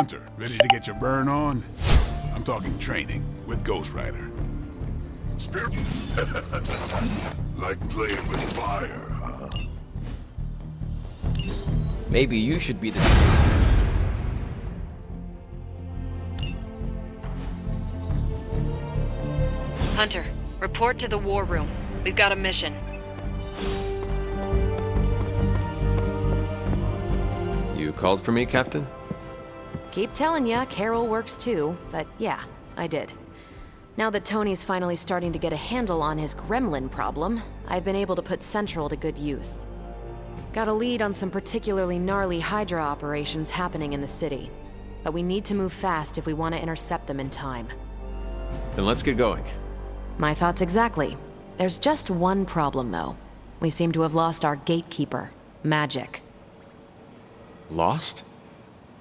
Hunter, ready to get your burn on? I'm talking training with Ghost Rider. Spirit? Like playing with fire, huh? Maybe you should be the... Hunter, report to the war room. We've got a mission. You called for me, Captain? Keep telling ya, Carol works too, but yeah, I did. Now that Tony's finally starting to get a handle on his gremlin problem, I've been able to put Central to good use. Got a lead on some particularly gnarly Hydra operations happening in the city. But we need to move fast if we want to intercept them in time. Then let's get going. My thoughts exactly. There's just one problem, though. We seem to have lost our gatekeeper, Magic. Lost?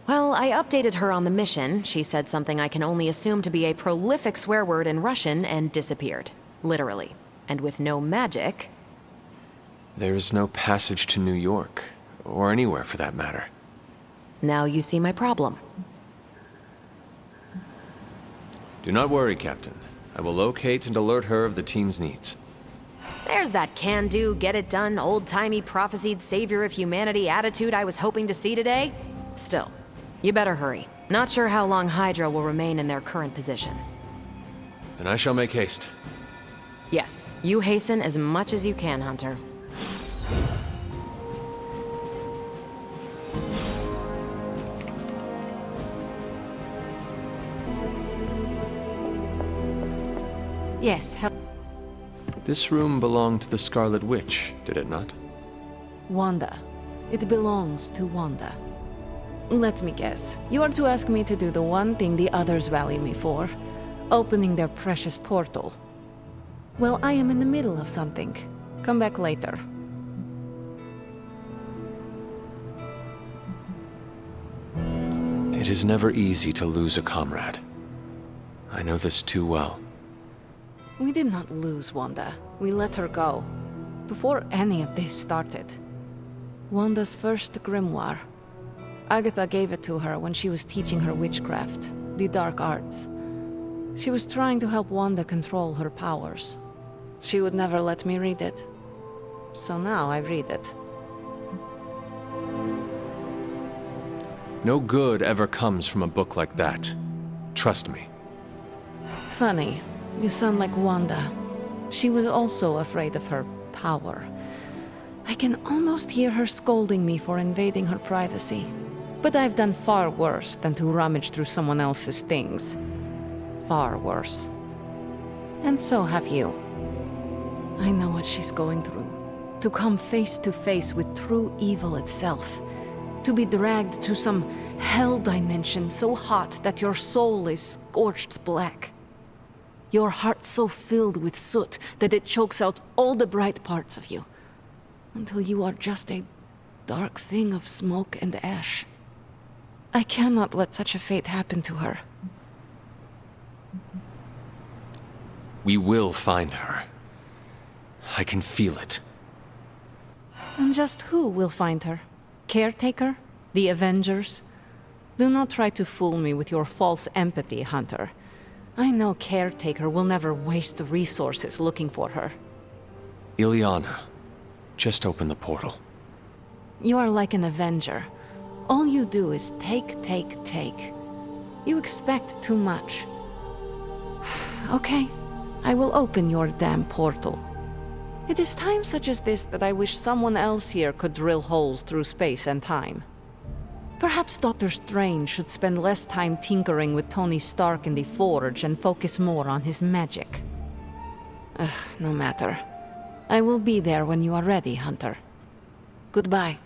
Well, I updated her on the mission. She said something I can only assume to be a prolific swear word in Russian and disappeared. Literally. And with no magic... There's no passage to New York, or anywhere for that matter. Now you see my problem. Do not worry, Captain. I will locate and alert her of the team's needs. There's that can-do, get-it-done, old-timey prophesied savior of humanity attitude I was hoping to see today. Still, you better hurry. Not sure how long Hydra will remain in their current position. Then I shall make haste. Yes, you hasten as much as you can, Hunter. Yes, This room belonged to the Scarlet Witch, did it not? Wanda. It belongs to Wanda. Let me guess. You are to ask me to do the one thing the others value me for. Opening their precious portal. Well, I am in the middle of something. Come back later. It is never easy to lose a comrade. I know this too well. We did not lose Wanda. We let her go. Before any of this started. Wanda's first grimoire. Agatha gave it to her when she was teaching her witchcraft, the dark arts. She was trying to help Wanda control her powers. She would never let me read it. So now I read it. No good ever comes from a book like that. Trust me. Funny. You sound like Wanda. She was also afraid of her power. I can almost hear her scolding me for invading her privacy. But I've done far worse than to rummage through someone else's things. Far worse. And so have you. I know what she's going through. To come face to face with true evil itself. To be dragged to some hell dimension so hot that your soul is scorched black. Your heart so filled with soot that it chokes out all the bright parts of you. Until you are just a dark thing of smoke and ash. I cannot let such a fate happen to her. We will find her. I can feel it. And just who will find her? Caretaker? The Avengers? Do not try to fool me with your false empathy, Hunter. I know Caretaker will never waste the resources looking for her. Ileana, just open the portal. You are like an Avenger. All you do is take, take, take. You expect too much. Okay, I will open your damn portal. It is times such as this that I wish someone else here could drill holes through space and time. Perhaps Doctor Strange should spend less time tinkering with Tony Stark in the Forge and focus more on his magic. No matter. I will be there when you are ready, Hunter. Goodbye.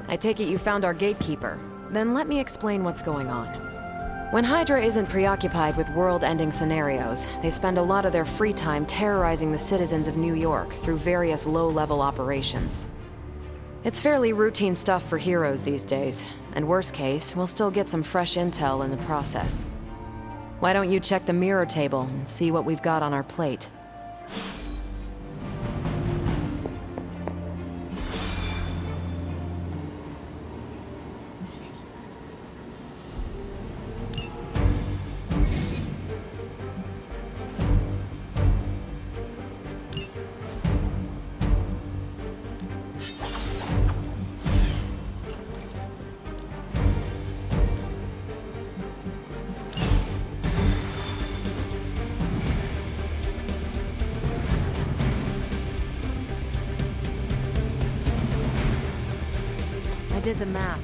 I take it you found our gatekeeper. Then let me explain what's going on. When Hydra isn't preoccupied with world-ending scenarios, they spend a lot of their free time terrorizing the citizens of New York through various low-level operations. It's fairly routine stuff for heroes these days. And worst case, we'll still get some fresh intel in the process. Why don't you check the mirror table and see what we've got on our plate? I did the math.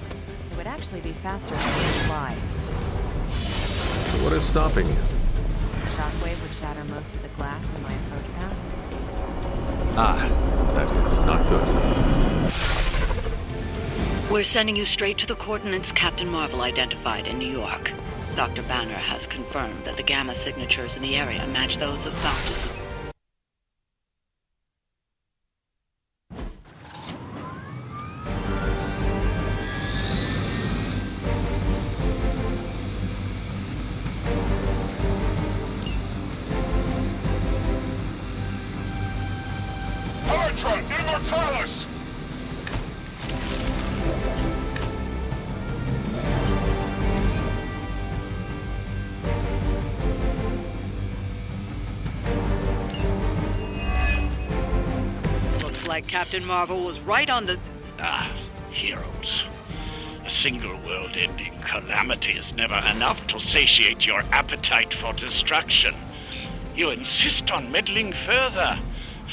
It would actually be faster if we fly. So what is stopping you? The shockwave would shatter most of the glass in my approach path. Ah, that is not good. We're sending you straight to the coordinates Captain Marvel identified in New York. Dr. Banner has confirmed that the gamma signatures in the area match those of Faustus. Immortalis! Looks like Captain Marvel was right on the... Heroes. A single world-ending calamity is never enough to satiate your appetite for destruction. You insist on meddling further,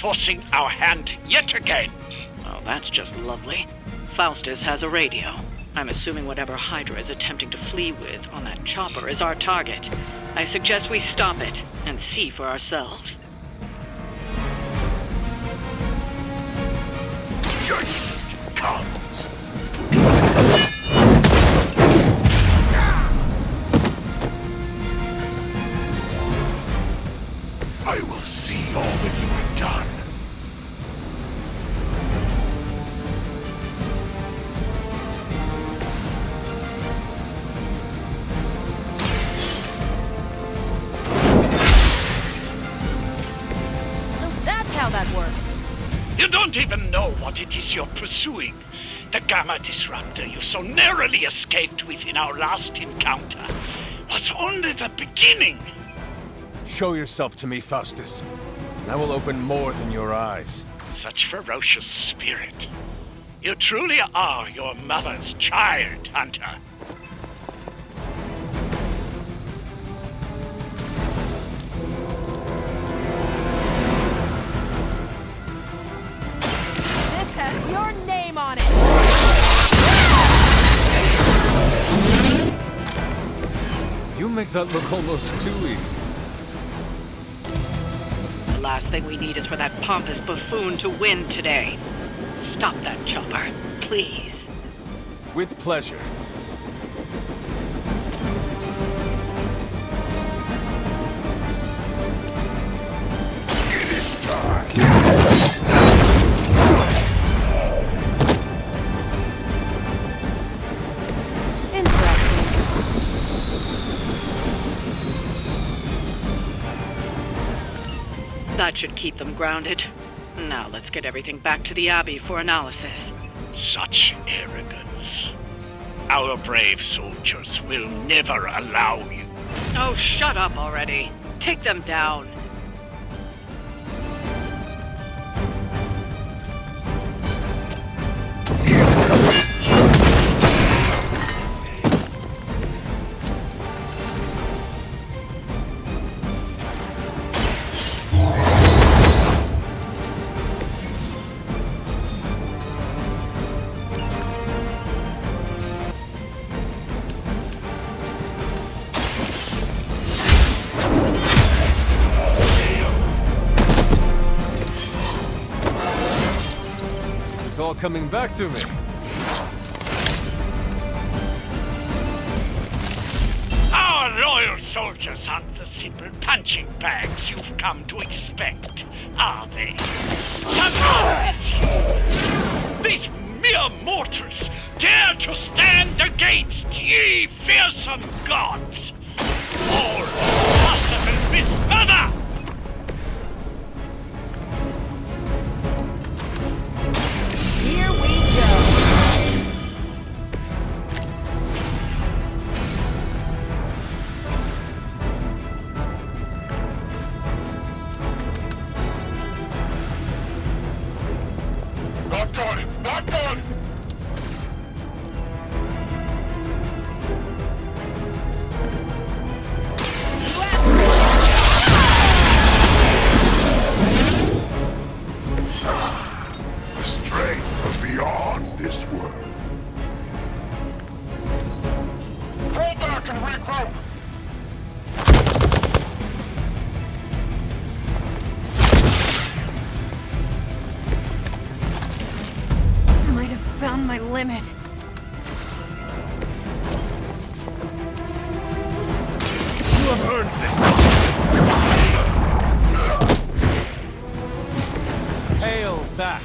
forcing our hand yet again. Well, that's just lovely. Faustus has a radio. I'm assuming whatever Hydra is attempting to flee with on that chopper is our target. I suggest we stop it and see for ourselves. Judgment comes. I will see all that you have done. So that's how that works. You don't even know what it is you're pursuing. The gamma disruptor you so narrowly escaped with in our last encounter was only the beginning. Show yourself to me, Faustus, and I will open more than your eyes. Such ferocious spirit. You truly are your mother's child, Hunter. This has your name on it! You make that look almost too easy. The last thing we need is for that pompous buffoon to win today. Stop that chopper, please. With pleasure. It is time. Interesting. That should keep them grounded. Now let's get everything back to the Abbey for analysis. Such arrogance. Our brave soldiers will never allow you. Oh, shut up already. Take them down. It's all coming back to me. Our loyal soldiers aren't the simple punching bags you've come to expect, are they? These mere mortals dare to stand against ye fearsome gods? All possible mismother! Here we go. Not good! Not good! Strength from beyond this world. Pull back and regroup! Might have found my limit. You have earned this! Hail back!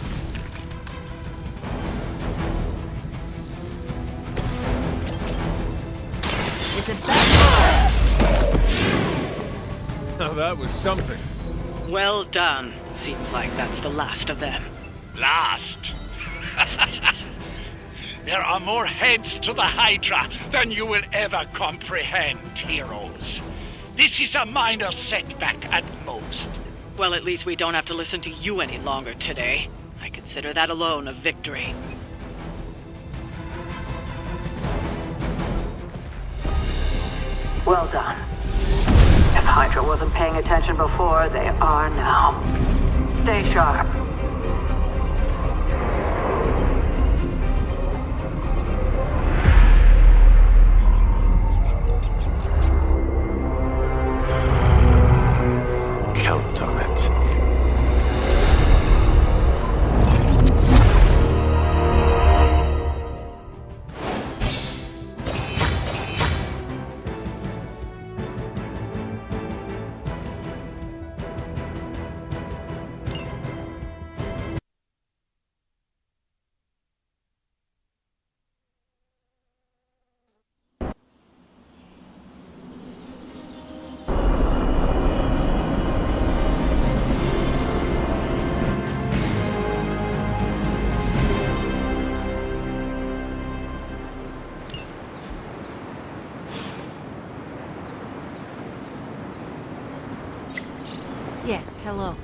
Is it that? Now that was something. Well done. Seems like that's the last of them. Last? There are more heads to the Hydra than you will ever comprehend, heroes. This is a minor setback at most. Well, at least we don't have to listen to you any longer today. I consider that alone a victory. Well done. If Hydra wasn't paying attention before, they are now. Stay sharp. Count on it. Yes, hello.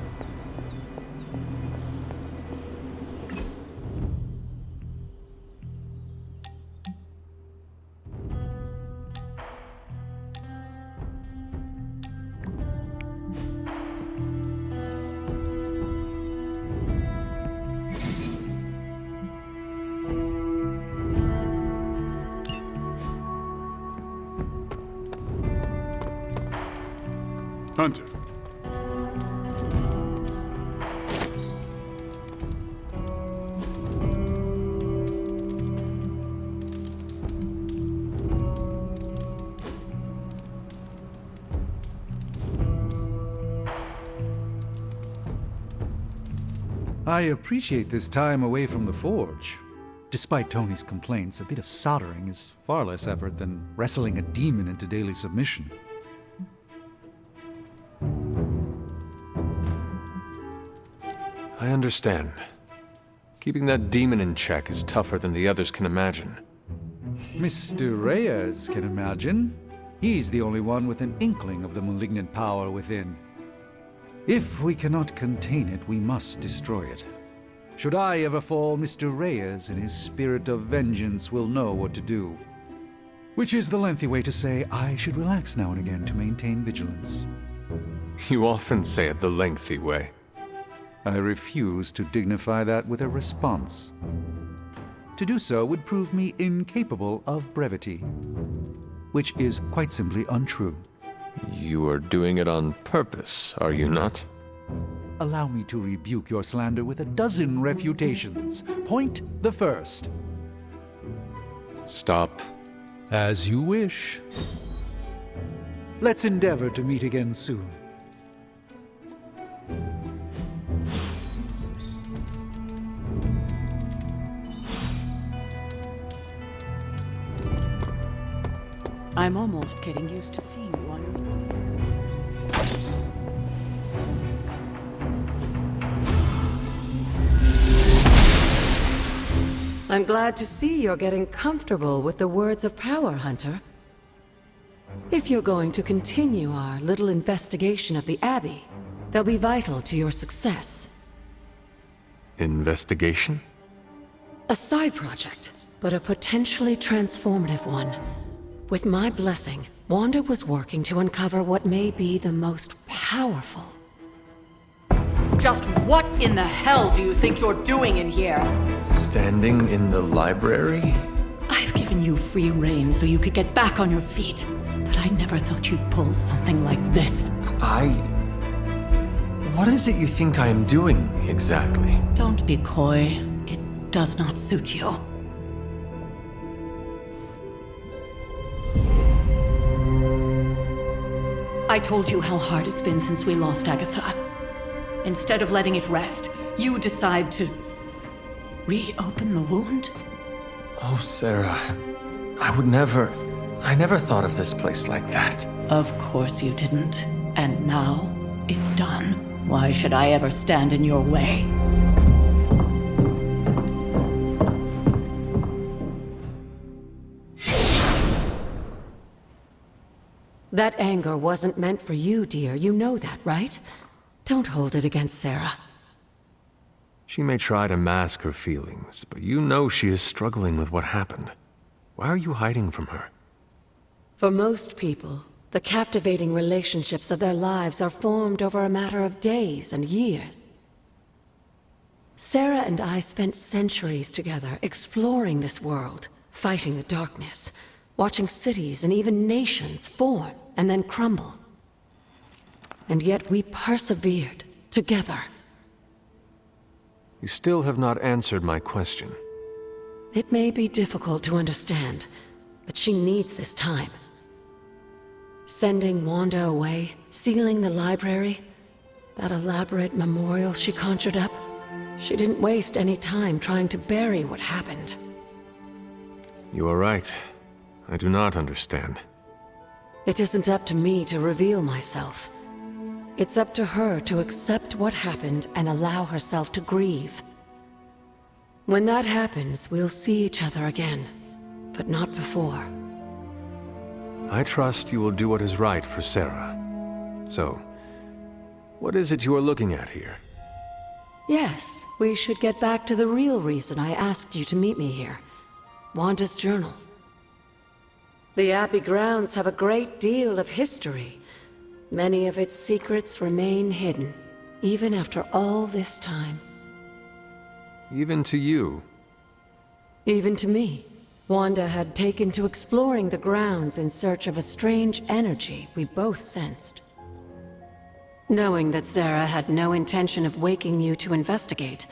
Hunter. I appreciate this time away from the forge. Despite Tony's complaints, a bit of soldering is far less effort than wrestling a demon into daily submission. I understand. Keeping that demon in check is tougher than the others can imagine. Mr. Reyes can imagine. He's the only one with an inkling of the malignant power within. If we cannot contain it, we must destroy it. Should I ever fall, Mr. Reyes, in his spirit of vengeance, will know what to do. Which is the lengthy way to say I should relax now and again to maintain vigilance. You often say it the lengthy way. I refuse to dignify that with a response. To do so would prove me incapable of brevity, which is quite simply untrue. You are doing it on purpose, are you not? Allow me to rebuke your slander with a dozen refutations. Point the first. Stop. As you wish. Let's endeavor to meet again soon. I'm almost getting used to seeing you on your phone. I'm glad to see you're getting comfortable with the words of power, Hunter. If you're going to continue our little investigation of the Abbey, they'll be vital to your success. Investigation? A side project, but a potentially transformative one. With my blessing, Wanda was working to uncover what may be the most powerful. Just what in the hell do you think you're doing in here? Standing in the library? I've given you free rein so you could get back on your feet, but I never thought you'd pull something like this. What is it you think I am doing, exactly? Don't be coy. It does not suit you. I told you how hard it's been since we lost Agatha. Instead of letting it rest, you decide to reopen the wound? Oh, Sarah, I never thought of this place like that. Of course you didn't. And now, it's done. Why should I ever stand in your way? That anger wasn't meant for you, dear. You know that, right? Don't hold it against Sarah. She may try to mask her feelings, but you know she is struggling with what happened. Why are you hiding from her? For most people, the captivating relationships of their lives are formed over a matter of days and years. Sarah and I spent centuries together exploring this world, fighting the darkness, watching cities and even nations form and then crumble. And yet we persevered, together. You still have not answered my question. It may be difficult to understand, but she needs this time. Sending Wanda away, sealing the library, that elaborate memorial she conjured up, she didn't waste any time trying to bury what happened. You are right. I do not understand. It isn't up to me to reveal myself. It's up to her to accept what happened and allow herself to grieve. When that happens, we'll see each other again, but not before. I trust you will do what is right for Sarah. So, what is it you are looking at here? Yes, we should get back to the real reason I asked you to meet me here. Wanda's journal. The Abbey grounds have a great deal of history. Many of its secrets remain hidden, even after all this time. Even to you? Even to me. Wanda had taken to exploring the grounds in search of a strange energy we both sensed. Knowing that Sarah had no intention of waking you to investigate,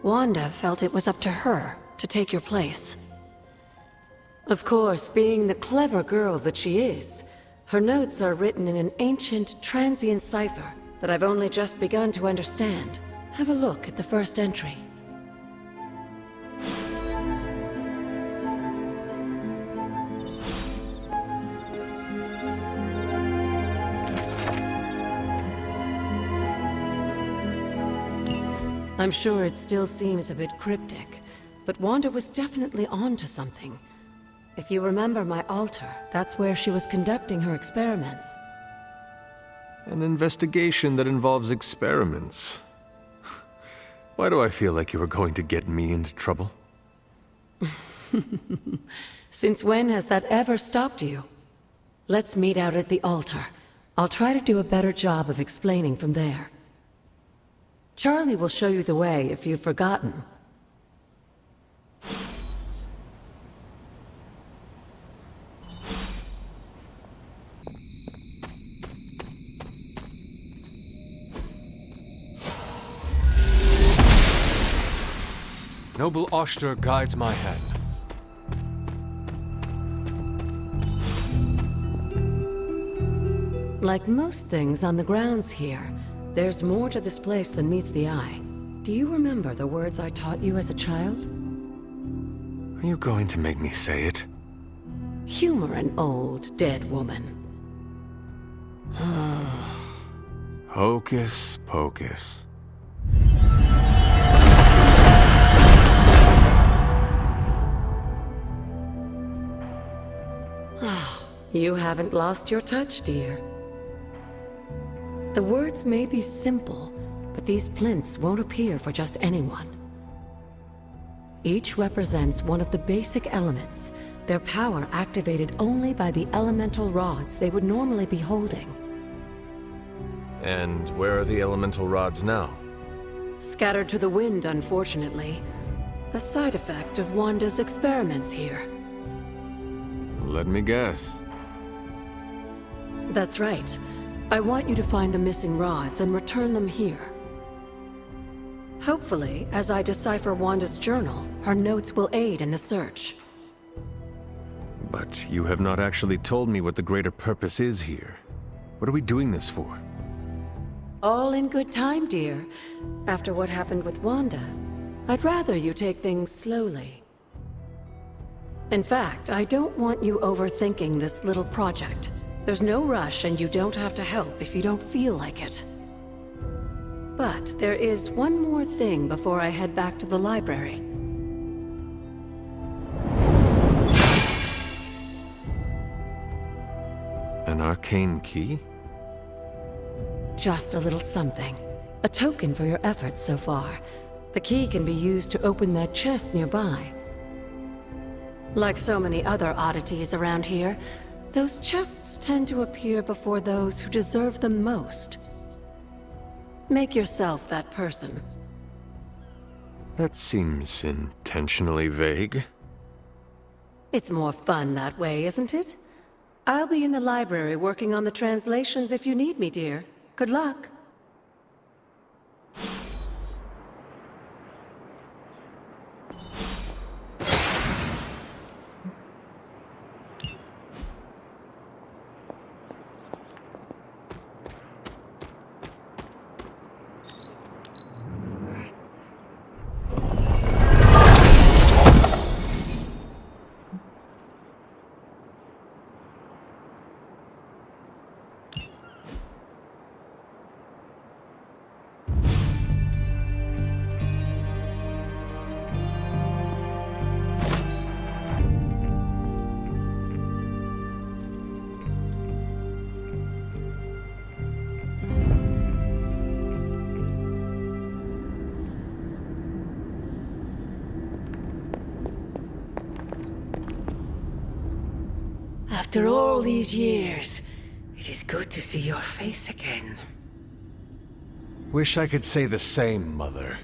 Wanda felt it was up to her to take your place. Of course, being the clever girl that she is, her notes are written in an ancient, transient cipher that I've only just begun to understand. Have a look at the first entry. I'm sure it still seems a bit cryptic, but Wanda was definitely onto something. If you remember my altar, that's where she was conducting her experiments. An investigation that involves experiments. Why do I feel like you are going to get me into trouble? Since when has that ever stopped you? Let's meet out at the altar. I'll try to do a better job of explaining from there. Charlie will show you the way if you've forgotten. Noble Oster guides my hand. Like most things on the grounds here, there's more to this place than meets the eye. Do you remember the words I taught you as a child? Are you going to make me say it? Humor an old, dead woman. Hocus pocus. You haven't lost your touch, dear. The words may be simple, but these plinths won't appear for just anyone. Each represents one of the basic elements, their power activated only by the elemental rods they would normally be holding. And where are the elemental rods now? Scattered to the wind, unfortunately. A side effect of Wanda's experiments here. Let me guess. That's right. I want you to find the missing rods and return them here. Hopefully, as I decipher Wanda's journal, her notes will aid in the search. But you have not actually told me what the greater purpose is here. What are we doing this for? All in good time, dear. After what happened with Wanda, I'd rather you take things slowly. In fact, I don't want you overthinking this little project. There's no rush, and you don't have to help if you don't feel like it. But there is one more thing before I head back to the library. An arcane key? Just a little something. A token for your efforts so far. The key can be used to open that chest nearby. Like so many other oddities around here, those chests tend to appear before those who deserve them most. Make yourself that person. That seems intentionally vague. It's more fun that way, isn't it? I'll be in the library working on the translations if you need me, dear. Good luck. After all these years, it is good to see your face again. Wish I could say the same, Mother.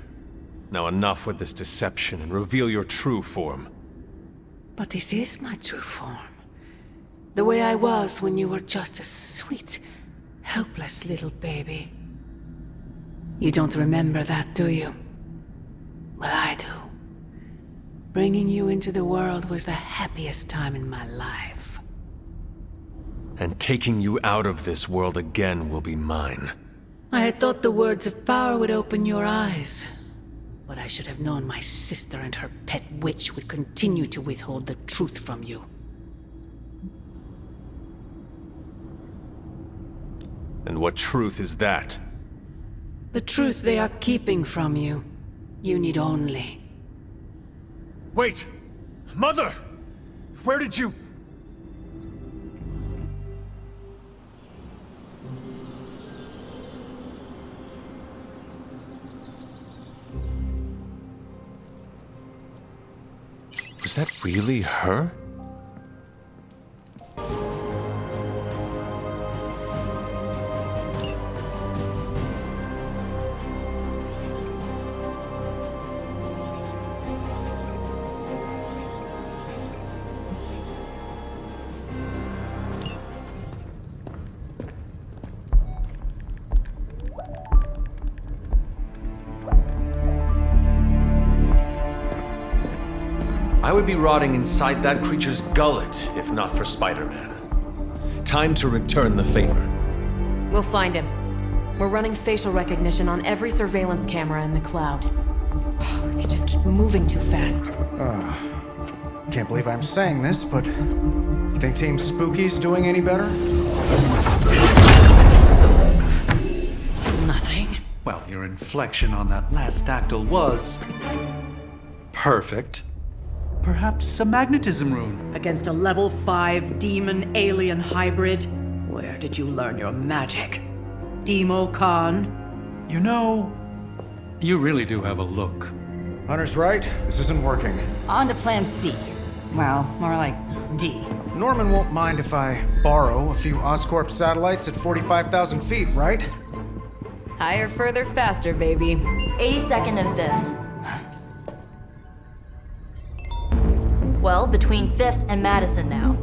Now enough with this deception and reveal your true form. But this is my true form. The way I was when you were just a sweet, helpless little baby. You don't remember that, do you? Well, I do. Bringing you into the world was the happiest time in my life. And taking you out of this world again will be mine. I had thought the words of power would open your eyes. But I should have known my sister and her pet witch would continue to withhold the truth from you. And what truth is that? The truth they are keeping from you. You need only. Wait! Mother! Where did you... Was that really her? I would be rotting inside that creature's gullet, if not for Spider-Man. Time to return the favor. We'll find him. We're running facial recognition on every surveillance camera in the cloud. They just keep moving too fast. Can't believe I'm saying this, but Think Team Spooky's doing any better? Nothing. Well, your inflection on that last dactyl was perfect. Perhaps a magnetism rune. Against a level 5 demon alien hybrid? Where did you learn your magic? Demo Khan? You know, you really do have a look. Hunter's right. This isn't working. On to plan C. Well, more like D. Norman won't mind if I borrow a few Oscorp satellites at 45,000 feet, right? Higher, further, faster, baby. 82nd and 5th. Well, between 5th and Madison now.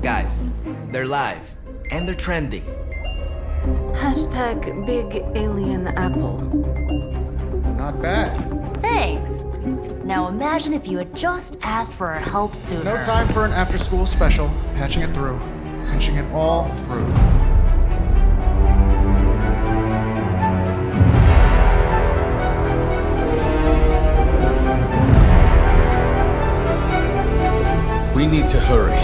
Guys, they're live. And they're trending. Hashtag Big Alien Apple. Not bad. Thanks. Now imagine if you had just asked for our help sooner. No time for an after-school special. Patching it through. Patching it all through. We need to hurry.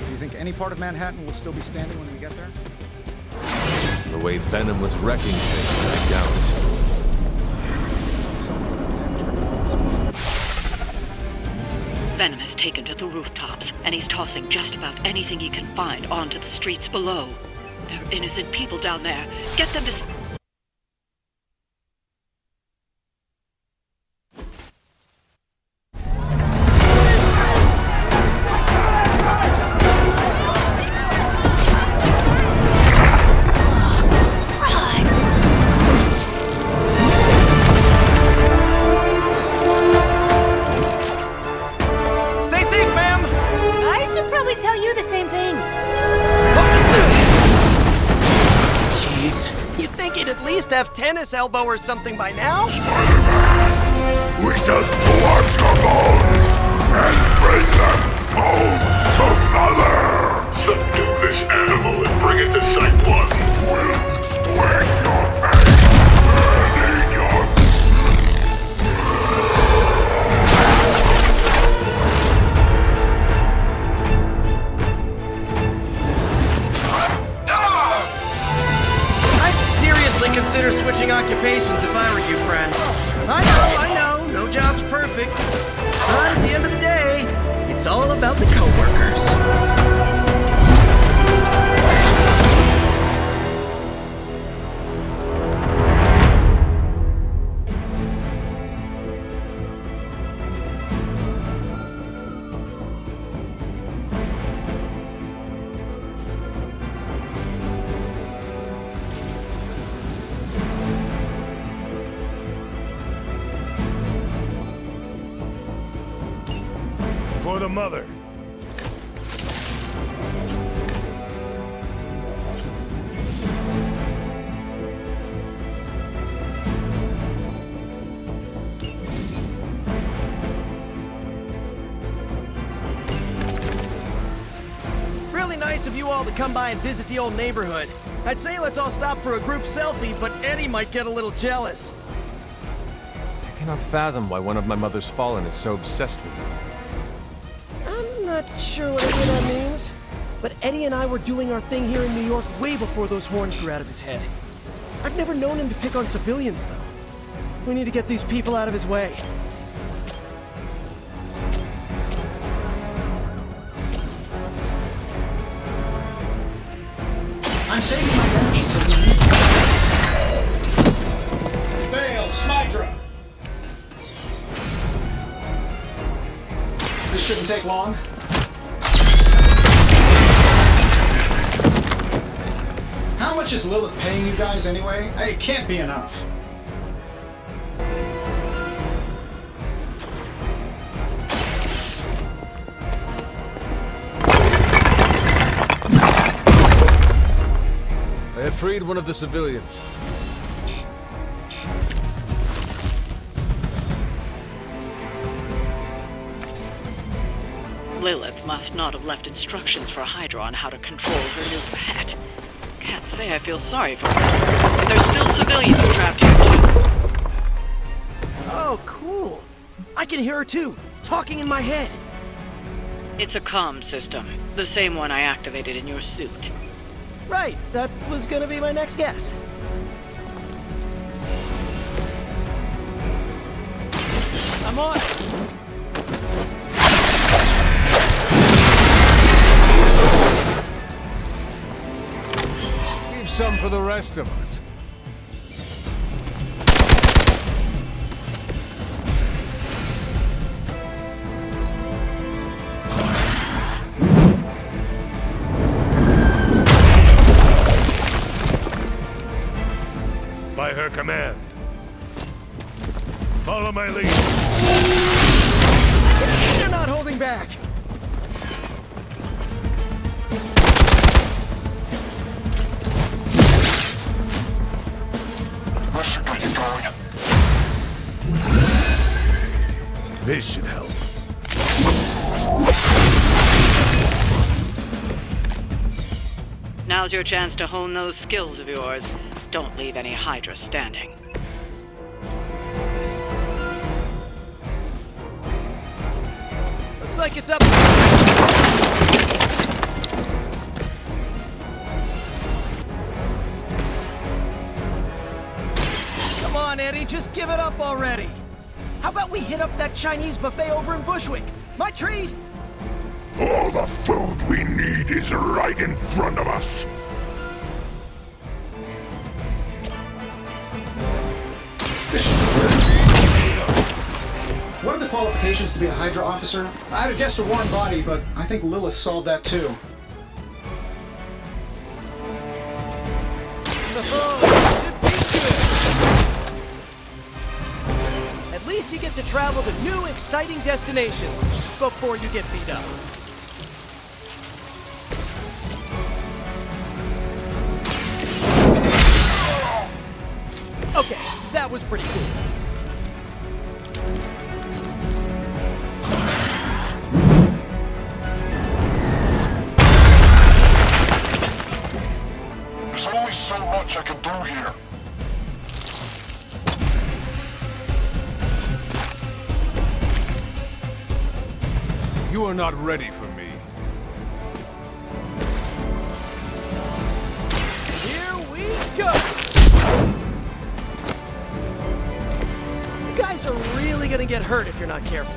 Do you think any part of Manhattan will still be standing when we get there? The way Venom was wrecking things, I doubt. Someone's got damage control. Venom has taken to the rooftops, and he's tossing just about anything he can find onto the streets below. There are innocent people down there. Get them to... Have tennis elbow or something by now? Spider-Man, we shall scorch your bones and bring them home to Mother! Subdue this animal and bring it to Site 1. We'll squish your face and eat your... Consider switching occupations if I were you, friend. I know, no job's perfect. But at the end of the day, it's all about the coworkers. For the mother. Really nice of you all to come by and visit the old neighborhood. I'd say let's all stop for a group selfie, but Eddie might get a little jealous. I cannot fathom why one of my mother's fallen is so obsessed with me. I'm not sure what any of that means, but Eddie and I were doing our thing here in New York way before those horns grew out of his head. I've never known him to pick on civilians, though. We need to get these people out of his way. I'm saving my energy for the... Fail, Smydra! This shouldn't take long. How much is Lilith paying you guys anyway? It can't be enough. They had freed one of the civilians. Lilith must not have left instructions for Hydra on how to control her new pet. Can't say I feel sorry for her, but there's still civilians trapped here too. Oh, cool. I can hear her too, talking in my head. It's a comm system, the same one I activated in your suit. Right, that was gonna be my next guess. I'm on it. Leave some for the rest of us. By her command. Follow my lead. They're not holding back. This should help. Now's your chance to hone those skills of yours. Don't leave any Hydra standing. Looks like it's up. Come on, Eddie, just give it up already. How about we hit up that Chinese buffet over in Bushwick? My treat! All the food we need is right in front of us. What are the qualifications to be a Hydra officer? I'd have guessed a warm body, but I think Lilith solved that too. At least you get to travel to new, exciting destinations before you get beat up. Okay, that was pretty cool. There's only so much I can do here. You are not ready for me. Here we go! You guys are really gonna get hurt if you're not careful.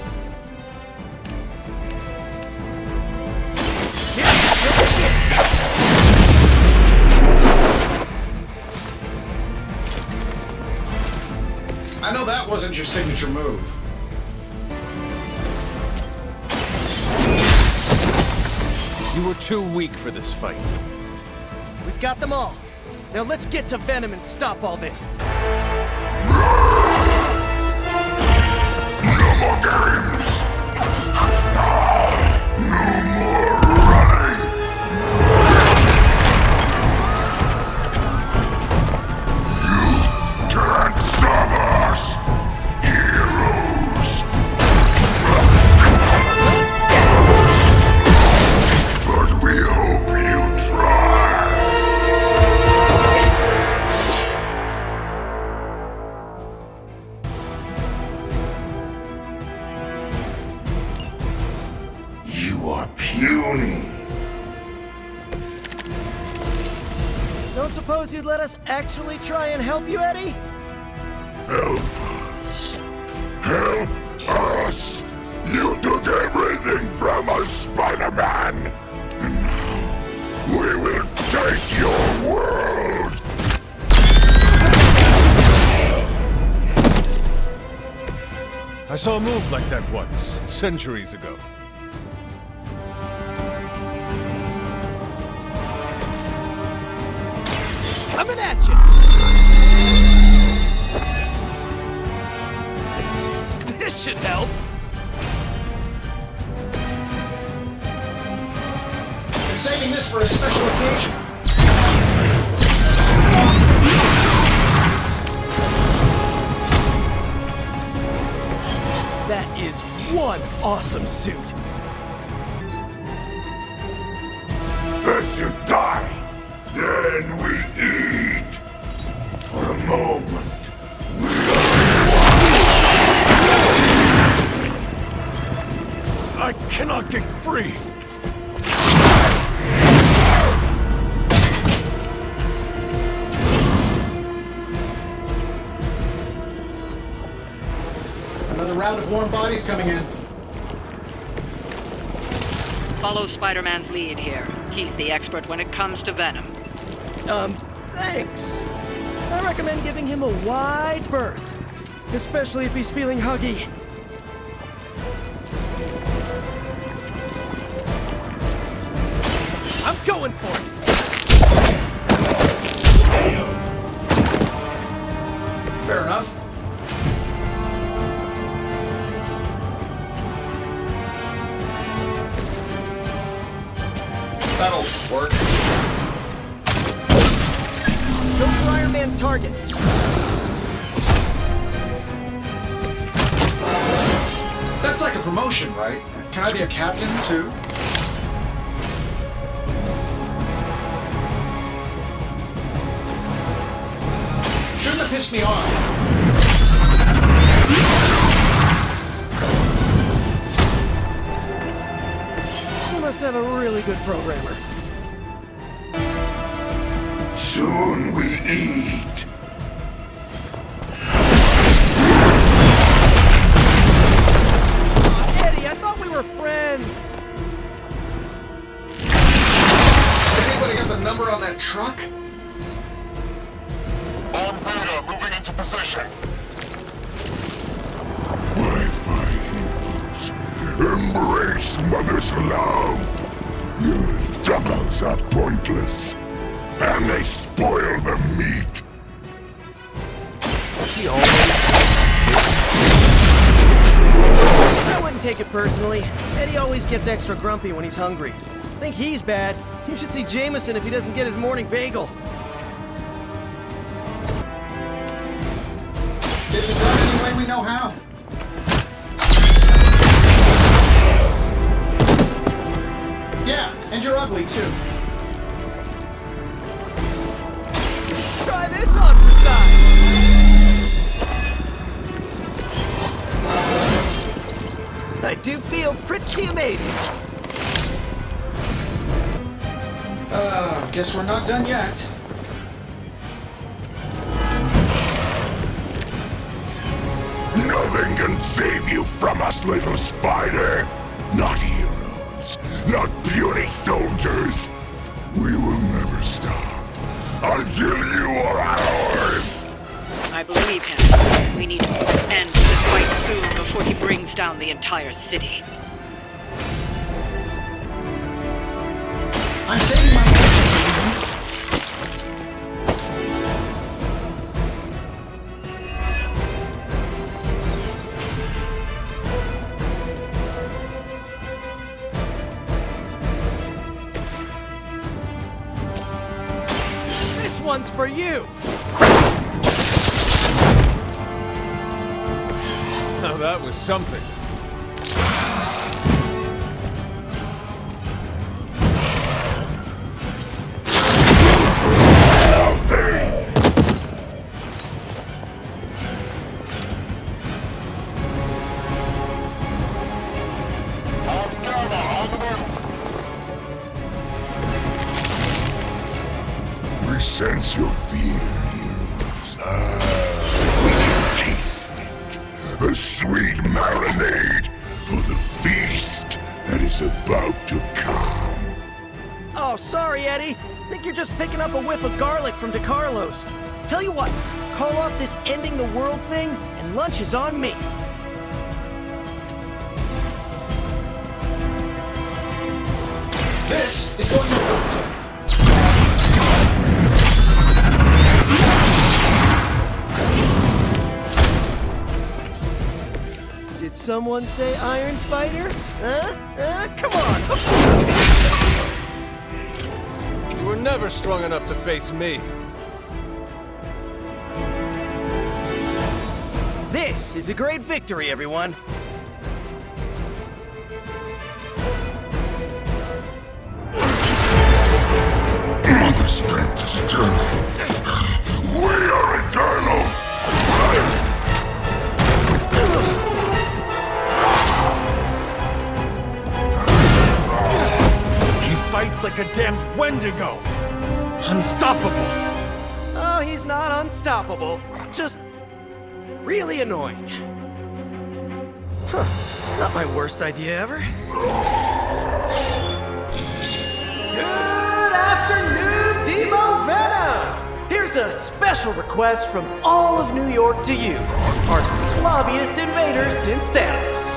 I know that wasn't your signature move. You were too weak for this fight. We've got them all. Now let's get to Venom and stop all this. No more games! No more running! You can't stop us! Heroes! But we hope you try! You are puny! Don't suppose you'd let us actually try and help you, Eddie? Help us! Help us! You took everything from us, Spider-Man! And now, we will take your world! I saw a move like that once, centuries ago. Coming at you! This should help. They're saving this for a special occasion. Then we eat. For a moment. I cannot get free! Another round of warm bodies coming in. Follow Spider-Man's lead here. He's the expert when it comes to venom. Thanks. I recommend giving him a wide berth. Especially if he's feeling huggy. I'm going for it! Fair enough. That'll work. Go for Iron Man's target. That's like a promotion, right? Can I be a captain, too? Shouldn't have pissed me off. You must have a really good programmer. Soon we eat. Eddie, I thought we were friends. Has anybody got the number on that truck? On Beta, moving into position. Wi-Fi heroes. Embrace Mother's love. These doubles are pointless. And they spoil the meat. I wouldn't take it personally. Eddie always gets extra grumpy when he's hungry. Think he's bad. You should see Jameson if he doesn't get his morning bagel. Get it done any way we know how. Yeah, and you're ugly too. Try this on for size. I do feel pretty amazing. Guess we're not done yet. Nothing can save you from us, little spider. Not heroes, not puny soldiers. We will never stop until you are ours. I believe him. We need to put an end to this fight soon before he brings down the entire city. I'm saving my energy. This one's for you. Now that was something. We sense your fear, heroes. We can taste it. A sweet marinade for the feast that is about to come. Oh, sorry, Eddie. Think you're just picking up a whiff of garlic from DeCarlo's. Tell you what, call off this ending the world thing, and lunch is on me. This is going to Did someone say Iron Spider? Huh? Come on! You were never strong enough to face me. This is a great victory, everyone. Mother strength. We are eternal! He fights like a damn Wendigo! Unstoppable! Oh, he's not unstoppable. Just really annoying. Huh. Not my worst idea ever. Good afternoon, Demo Venom! Here's a special request from all of New York to you, our slobbiest invaders since Thanos.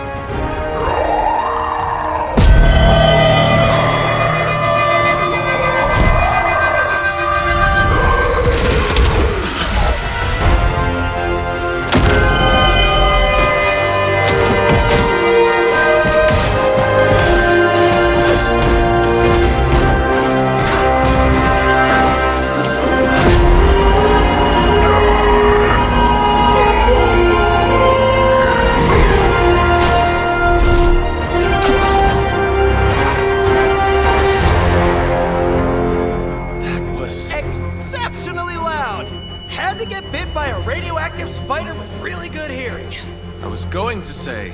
Going to say,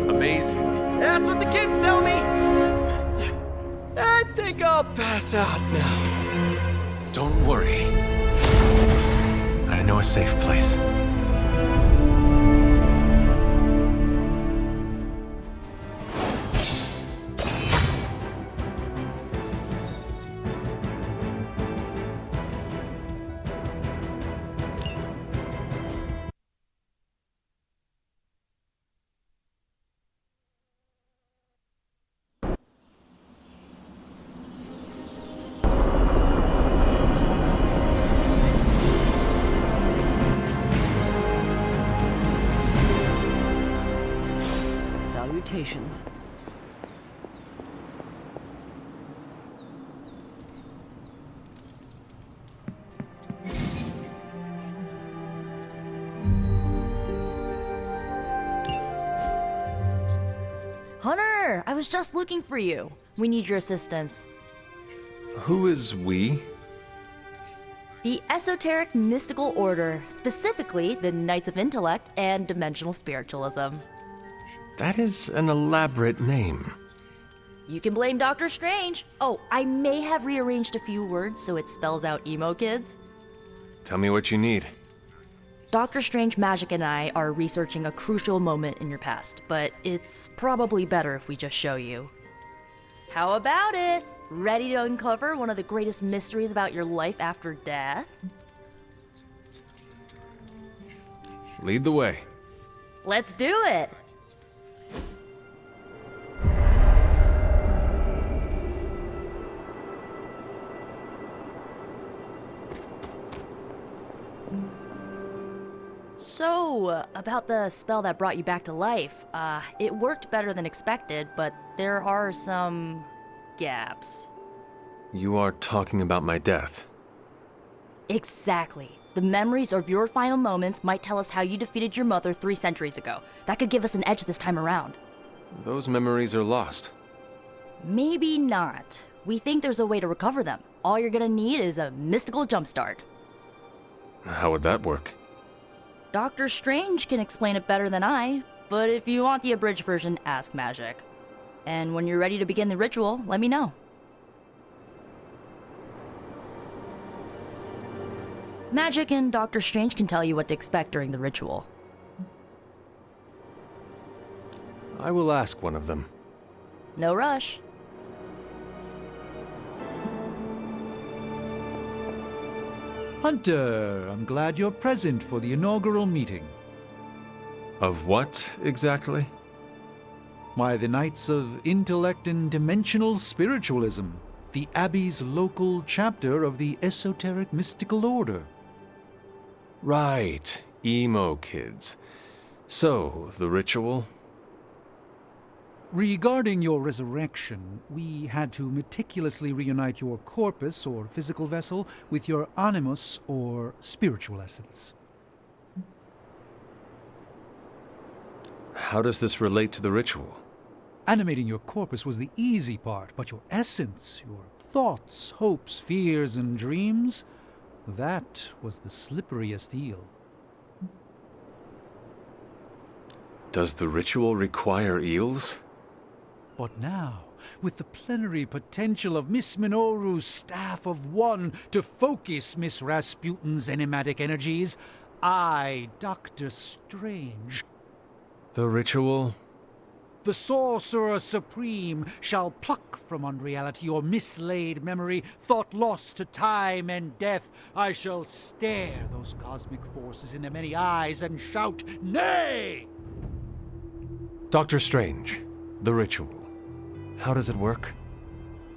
amazing. That's what the kids tell me. I think I'll pass out now. Don't worry. I know a safe place. Salutations. Hunter, I was just looking for you. We need your assistance. Who is we? The Esoteric Mystical Order, specifically the Knights of Intellect and Dimensional Spiritualism. That is an elaborate name. You can blame Dr. Strange. Oh, I may have rearranged a few words so it spells out emo kids. Tell me what you need. Dr. Strange Magic and I are researching a crucial moment in your past, but it's probably better if we just show you. How about it? Ready to uncover one of the greatest mysteries about your life after death? Lead the way. Let's do it! So, about the spell that brought you back to life, it worked better than expected, but there are some gaps. You are talking about my death. Exactly. The memories of your final moments might tell us how you defeated your mother 3 centuries ago. That could give us an edge this time around. Those memories are lost. Maybe not. We think there's a way to recover them. All you're gonna need is a mystical jumpstart. How would that work? Dr. Strange can explain it better than I, but if you want the abridged version, ask Magic. And when you're ready to begin the ritual, let me know. Magic and Dr. Strange can tell you what to expect during the ritual. I will ask one of them. No rush. Hunter, I'm glad you're present for the inaugural meeting. Of what, exactly? Why, the Knights of Intellect and Dimensional Spiritualism, the Abbey's local chapter of the Esoteric Mystical Order. Right, emo kids. So, the ritual? Regarding your resurrection, we had to meticulously reunite your corpus, or physical vessel, with your animus, or spiritual essence. How does this relate to the ritual? Animating your corpus was the easy part, but your essence, your thoughts, hopes, fears, and dreams, that was the slipperiest eel. Does the ritual require eels? But now, with the plenary potential of Miss Minoru's Staff of One to focus Miss Rasputin's enigmatic energies, I, Dr. Strange, The ritual? the Sorcerer Supreme, shall pluck from unreality or mislaid memory, thought lost to time and death. I shall stare those cosmic forces in their many eyes and shout, nay! Dr. Strange, the ritual. How does it work?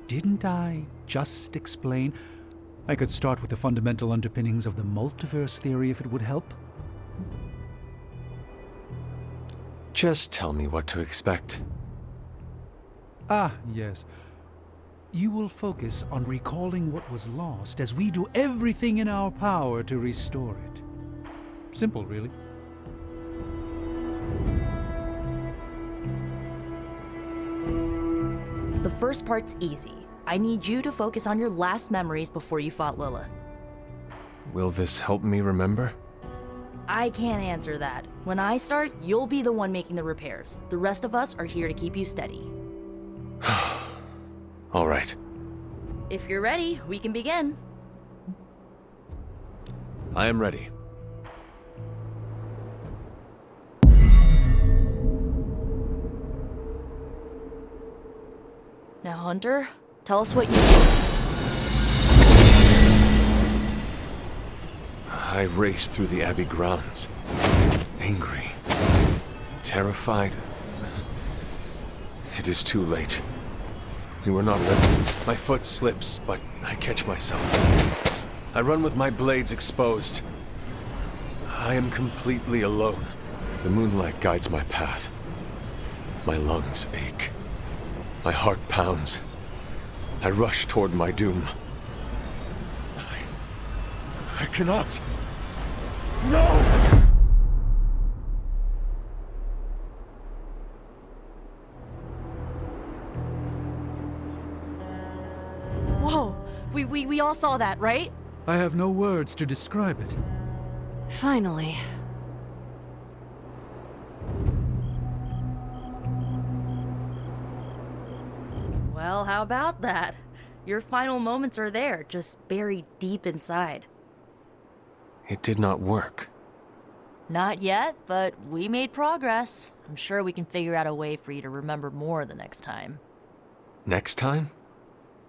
Didn't I just explain? I could start with the fundamental underpinnings of the multiverse theory if it would help. Just tell me what to expect. Ah, yes. You will focus on recalling what was lost as we do everything in our power to restore it. Simple, really. The first part's easy. I need you to focus on your last memories before you fought Lilith. Will this help me remember? I can't answer that. When I start, you'll be the one making the repairs. The rest of us are here to keep you steady. All right. If you're ready, we can begin. I am ready. Now, Hunter, tell us what you see. I raced through the Abbey grounds. Angry. Terrified. It is too late. We were not ready. My foot slips, but I catch myself. I run with my blades exposed. I am completely alone. The moonlight guides my path. My lungs ache. My heart pounds. I rush toward my doom. I cannot. No! Whoa! We all saw that, right? I have no words to describe it. Finally. Well, how about that? Your final moments are there, just buried deep inside. It did not work. Not yet, but we made progress. I'm sure we can figure out a way for you to remember more the next time. Next time?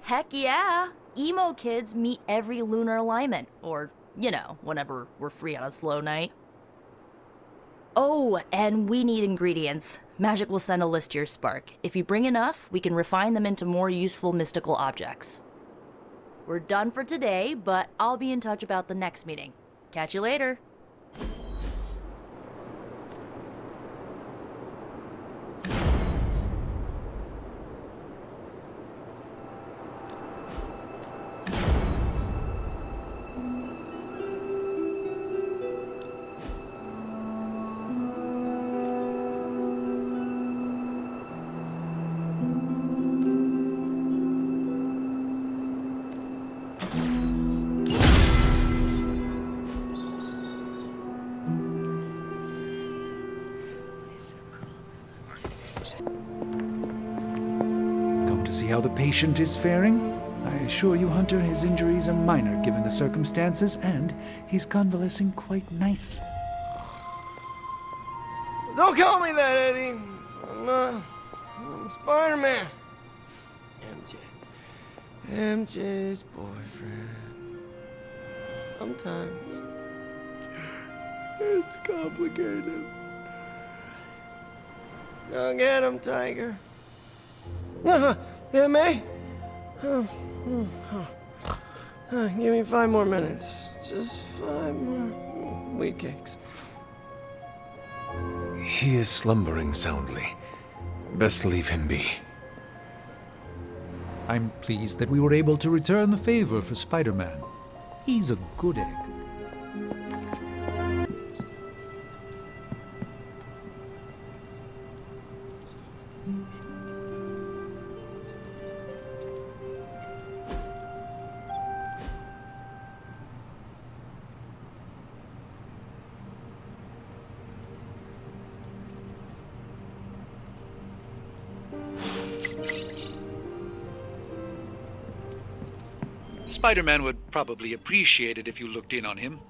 Heck yeah! Emo kids meet every lunar alignment, or, you know, whenever we're free on a slow night. Oh, and we need ingredients. Magic will send a list to your spark. If you bring enough, we can refine them into more useful mystical objects. We're done for today, but I'll be in touch about the next meeting. Catch you later. Come to see how the patient is faring? I assure you, Hunter, his injuries are minor given the circumstances, and he's convalescing quite nicely. Don't call me that, Eddie. I'm Spider-Man. MJ's boyfriend. Sometimes it's complicated. Go get him, Tiger. Yeah, May? Give me 5 more minutes. Just 5 more wheat cakes. He is slumbering soundly. Best leave him be. I'm pleased that we were able to return the favor for Spider-Man. He's a good egg. Spider-Man would probably appreciate it if you looked in on him.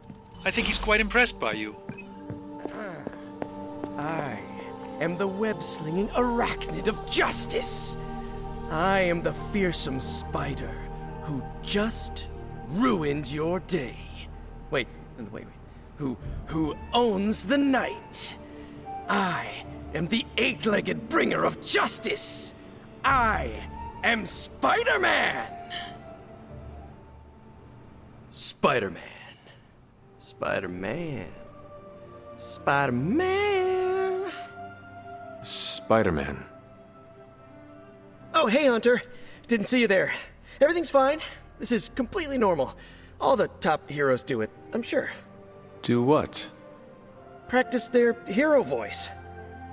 I think he's quite impressed by you. I am the web-slinging arachnid of justice. I am the fearsome spider who just ruined your day. Wait. Who owns the night. I am the eight-legged bringer of justice. I am Spider-Man. Spider-Man. Spider-Man. Spider-Man. Spider-Man. Oh, hey, Hunter. Didn't see you there. Everything's fine. This is completely normal. All the top heroes do it, I'm sure. Do what? Practice their hero voice.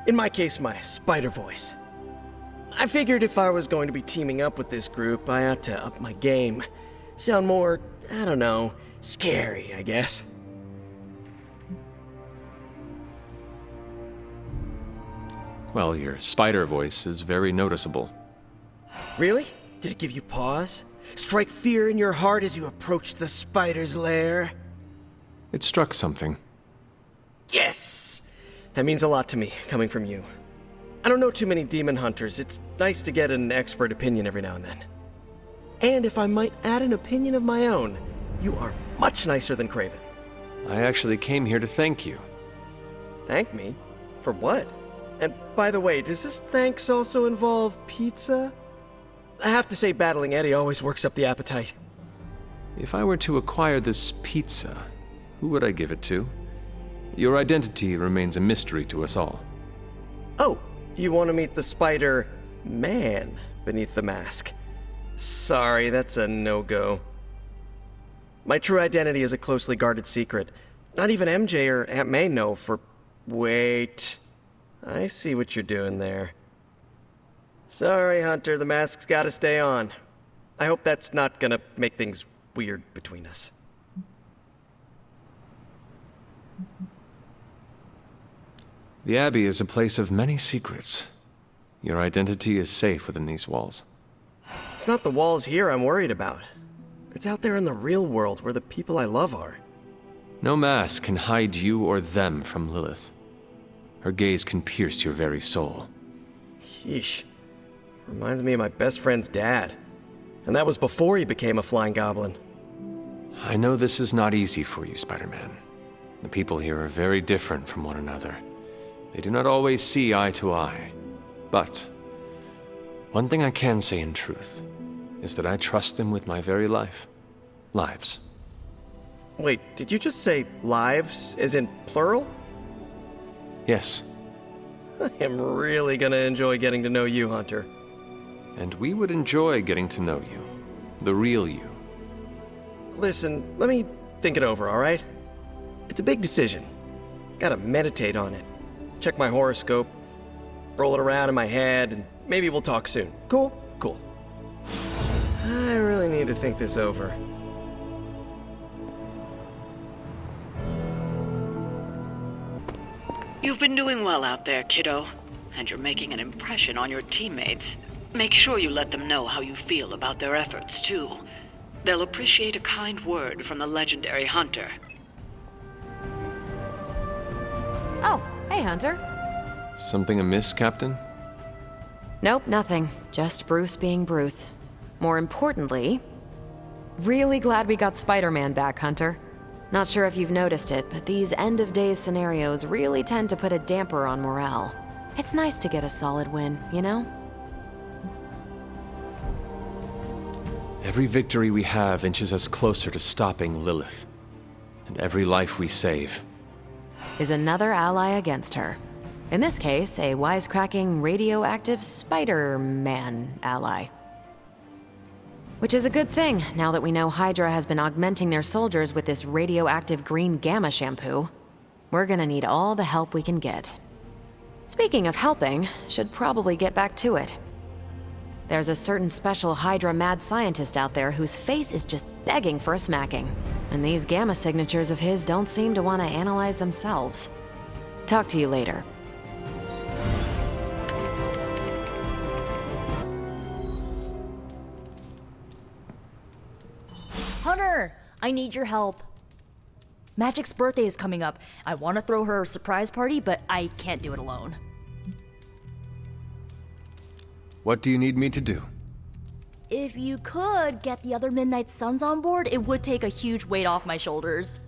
In my case, my spider voice. I figured if I was going to be teaming up with this group, I ought to up my game. Sound more, I don't know, scary, I guess. Well, your spider voice is very noticeable. Really? Did it give you pause? Strike fear in your heart as you approach the spider's lair? It struck something. Yes! That means a lot to me, coming from you. I don't know too many demon hunters. It's nice to get an expert opinion every now and then. And if I might add an opinion of my own, you are much nicer than Craven. I actually came here to thank you. Thank me? For what? And by the way, does this thanks also involve pizza? I have to say, battling Eddie always works up the appetite. If I were to acquire this pizza, who would I give it to? Your identity remains a mystery to us all. Oh, you want to meet the Spider-Man beneath the mask? Sorry, that's a no-go. My true identity is a closely guarded secret. Not even MJ or Aunt May know for... Wait. I see what you're doing there. Sorry, Hunter, the mask's gotta stay on. I hope that's not gonna make things weird between us. The Abbey is a place of many secrets. Your identity is safe within these walls. It's not the walls here I'm worried about. It's out there in the real world where the people I love are. No mask can hide you or them from Lilith. Her gaze can pierce your very soul. Yeesh. Reminds me of my best friend's dad. And that was before he became a flying goblin. I know this is not easy for you, Spider-Man. The people here are very different from one another. They do not always see eye to eye. But one thing I can say in truth is that I trust them with my very life. Lives. Wait, did you just say lives, as in plural? Yes. I am really gonna enjoy getting to know you, Hunter. And we would enjoy getting to know you. The real you. Listen, let me think it over, alright? It's a big decision. Gotta meditate on it. Check my horoscope, roll it around in my head, and maybe we'll talk soon. Cool? Cool. I really need to think this over. You've been doing well out there, kiddo. And you're making an impression on your teammates. Make sure you let them know how you feel about their efforts, too. They'll appreciate a kind word from the legendary Hunter. Oh, hey, Hunter. Something amiss, Captain? Nope, nothing. Just Bruce being Bruce. More importantly, really glad we got Spider-Man back, Hunter. Not sure if you've noticed it, but these end-of-days scenarios really tend to put a damper on morale. It's nice to get a solid win, you know? Every victory we have inches us closer to stopping Lilith. And every life we save is another ally against her. In this case, a wisecracking, radioactive Spider-Man ally. Which is a good thing, now that we know Hydra has been augmenting their soldiers with this radioactive green gamma shampoo. We're gonna need all the help we can get. Speaking of helping, should probably get back to it. There's a certain special Hydra mad scientist out there whose face is just begging for a smacking. And these gamma signatures of his don't seem to want to analyze themselves. Talk to you later. I need your help. Magic's birthday is coming up. I want to throw her a surprise party, but I can't do it alone. What do you need me to do? If you could get the other Midnight Suns on board, it would take a huge weight off my shoulders.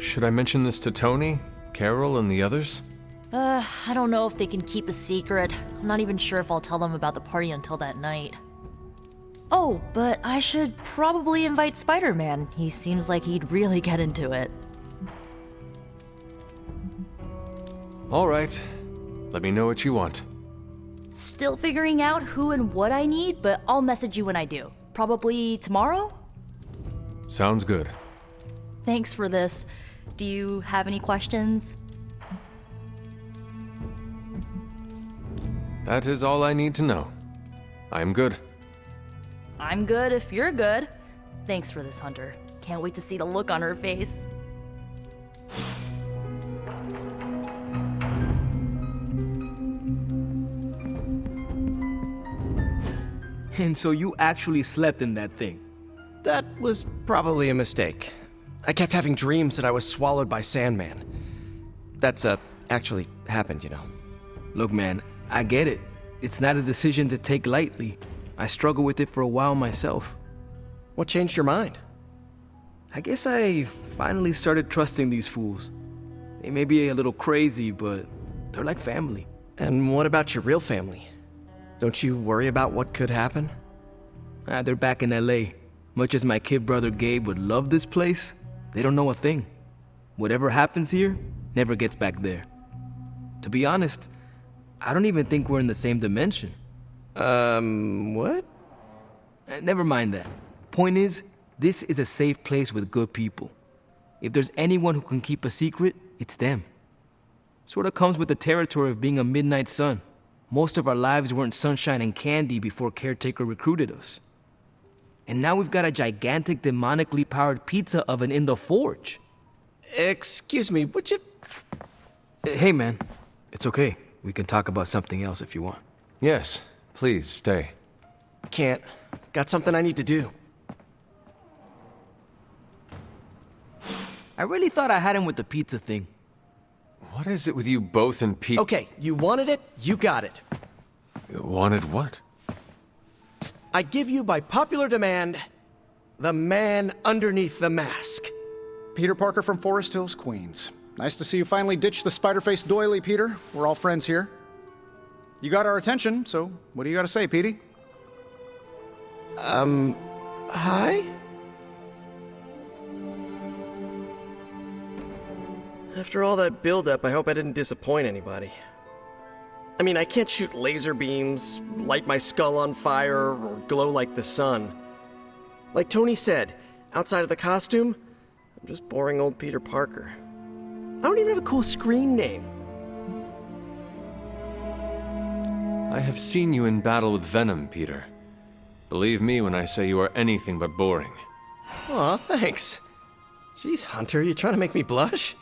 Should I mention this to Tony, Carol, and the others? I don't know if they can keep a secret. I'm not even sure if I'll tell them about the party until that night. Oh, but I should probably invite Spider-Man. He seems like he'd really get into it. All right. Let me know what you want. Still figuring out who and what I need, but I'll message you when I do. Probably tomorrow? Sounds good. Thanks for this. Do you have any questions? That is all I need to know. I'm good. I'm good if you're good. Thanks for this, Hunter. Can't wait to see the look on her face. And so you actually slept in that thing? That was probably a mistake. I kept having dreams that I was swallowed by Sandman. That's actually happened, you know. Look, man, I get it. It's not a decision to take lightly. I struggled with it for a while myself. What changed your mind? I guess I finally started trusting these fools. They may be a little crazy, but they're like family. And what about your real family? Don't you worry about what could happen? They're back in LA. Much as my kid brother Gabe would love this place, they don't know a thing. Whatever happens here never gets back there. To be honest, I don't even think we're in the same dimension. What? Never mind that. Point is, this is a safe place with good people. If there's anyone who can keep a secret, it's them. Sorta comes with the territory of being a Midnight Sun. Most of our lives weren't sunshine and candy before Caretaker recruited us. And now we've got a gigantic demonically powered pizza oven in the forge. Excuse me, would you... Hey man, it's okay. We can talk about something else if you want. Yes, please stay. Can't. Got something I need to do. I really thought I had him with the pizza thing. What is it with you both and Pete? Okay, you wanted it, you got it. You wanted what? I give you, by popular demand, the man underneath the mask. Peter Parker from Forest Hills, Queens. Nice to see you finally ditch the spider-faced doily, Peter. We're all friends here. You got our attention, so what do you got to say, Petey? Hi? After all that build-up, I hope I didn't disappoint anybody. I mean, I can't shoot laser beams, light my skull on fire, or glow like the sun. Like Tony said, outside of the costume, I'm just boring old Peter Parker. I don't even have a cool screen name. I have seen you in battle with Venom, Peter. Believe me when I say you are anything but boring. Aw, thanks. Jeez, Hunter, you trying to make me blush?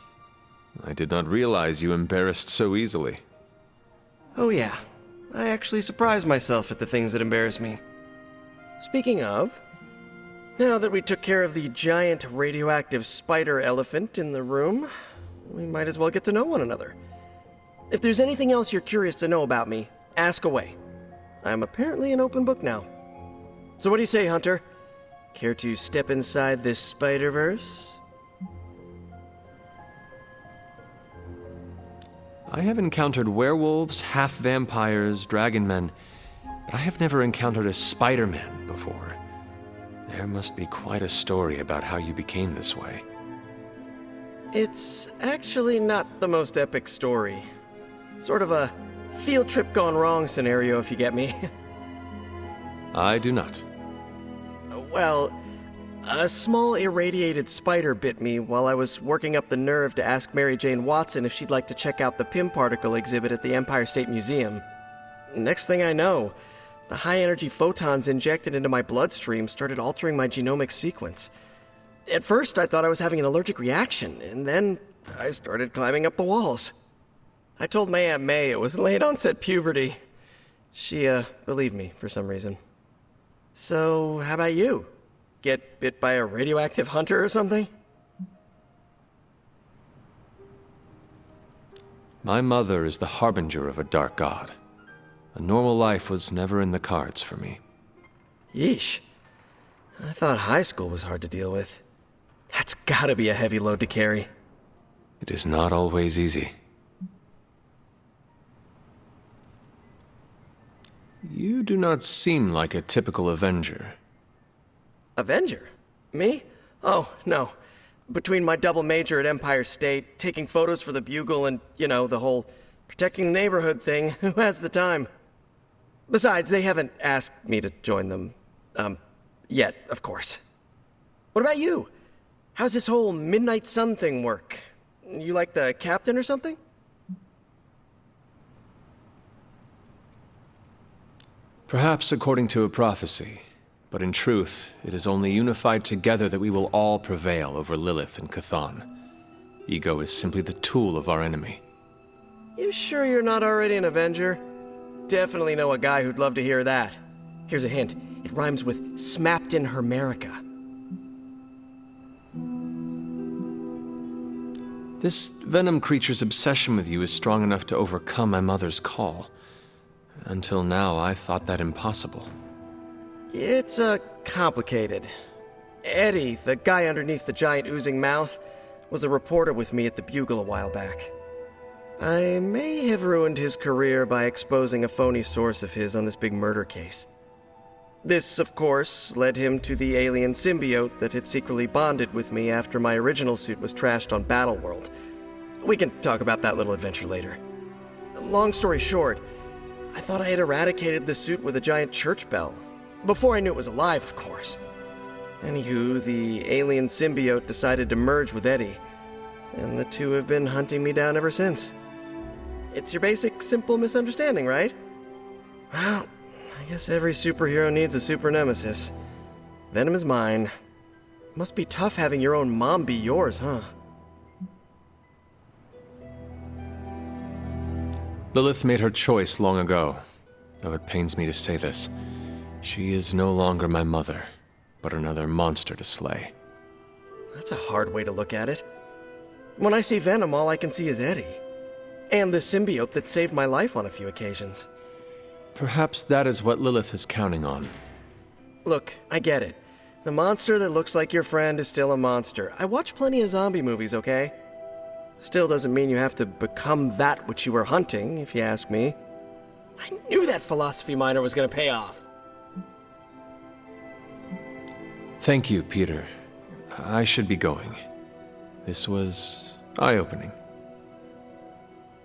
I did not realize you embarrassed so easily. Oh yeah, I actually surprise myself at the things that embarrass me. Speaking of, now that we took care of the giant radioactive spider elephant in the room, we might as well get to know one another. If there's anything else you're curious to know about me, ask away. I'm apparently an open book now. So what do you say, Hunter? Care to step inside this Spider-Verse? I have encountered werewolves, half-vampires, dragon men, but I have never encountered a Spider-Man before. There must be quite a story about how you became this way. It's actually not the most epic story. Sort of a field trip gone wrong scenario, if you get me. I do not. Well, a small irradiated spider bit me while I was working up the nerve to ask Mary Jane Watson if she'd like to check out the Pym particle exhibit at the Empire State Museum. Next thing I know, the high-energy photons injected into my bloodstream started altering my genomic sequence. At first, I thought I was having an allergic reaction, and then I started climbing up the walls. I told my Aunt May it was late-onset puberty. She, believed me for some reason. So, how about you? Get bit by a radioactive hunter or something? My mother is the harbinger of a dark god. A normal life was never in the cards for me. Yeesh. I thought high school was hard to deal with. That's gotta be a heavy load to carry. It is not always easy. You do not seem like a typical Avenger. Avenger? Me? Oh, no. Between my double major at Empire State, taking photos for the Bugle, and, the whole protecting the neighborhood thing, who has the time? Besides, they haven't asked me to join them. Yet, of course. What about you? How's this whole Midnight Sun thing work? You like the captain or something? Perhaps according to a prophecy, but in truth, it is only unified together that we will all prevail over Lilith and Chthon. Ego is simply the tool of our enemy. You sure you're not already an Avenger? Definitely know a guy who'd love to hear that. Here's a hint. It rhymes with smapped in Hermerica. This venom creature's obsession with you is strong enough to overcome my mother's call. Until now, I thought that impossible. It's, complicated. Eddie, the guy underneath the giant oozing mouth, was a reporter with me at the Bugle a while back. I may have ruined his career by exposing a phony source of his on this big murder case. This, of course, led him to the alien symbiote that had secretly bonded with me after my original suit was trashed on Battleworld. We can talk about that little adventure later. Long story short, I thought I had eradicated the suit with a giant church bell. Before I knew it was alive, of course. Anywho, the alien symbiote decided to merge with Eddie, and the two have been hunting me down ever since. It's your basic, simple misunderstanding, right? Well, I guess every superhero needs a super nemesis. Venom is mine. Must be tough having your own mom be yours, huh? Lilith made her choice long ago, though it pains me to say this. She is no longer my mother, but another monster to slay. That's a hard way to look at it. When I see Venom, all I can see is Eddie. And the symbiote that saved my life on a few occasions. Perhaps that is what Lilith is counting on. Look, I get it. The monster that looks like your friend is still a monster. I watch plenty of zombie movies, okay? Still doesn't mean you have to become that which you were hunting, if you ask me. I knew that philosophy minor was gonna pay off. Thank you, Peter. I should be going. This was eye-opening.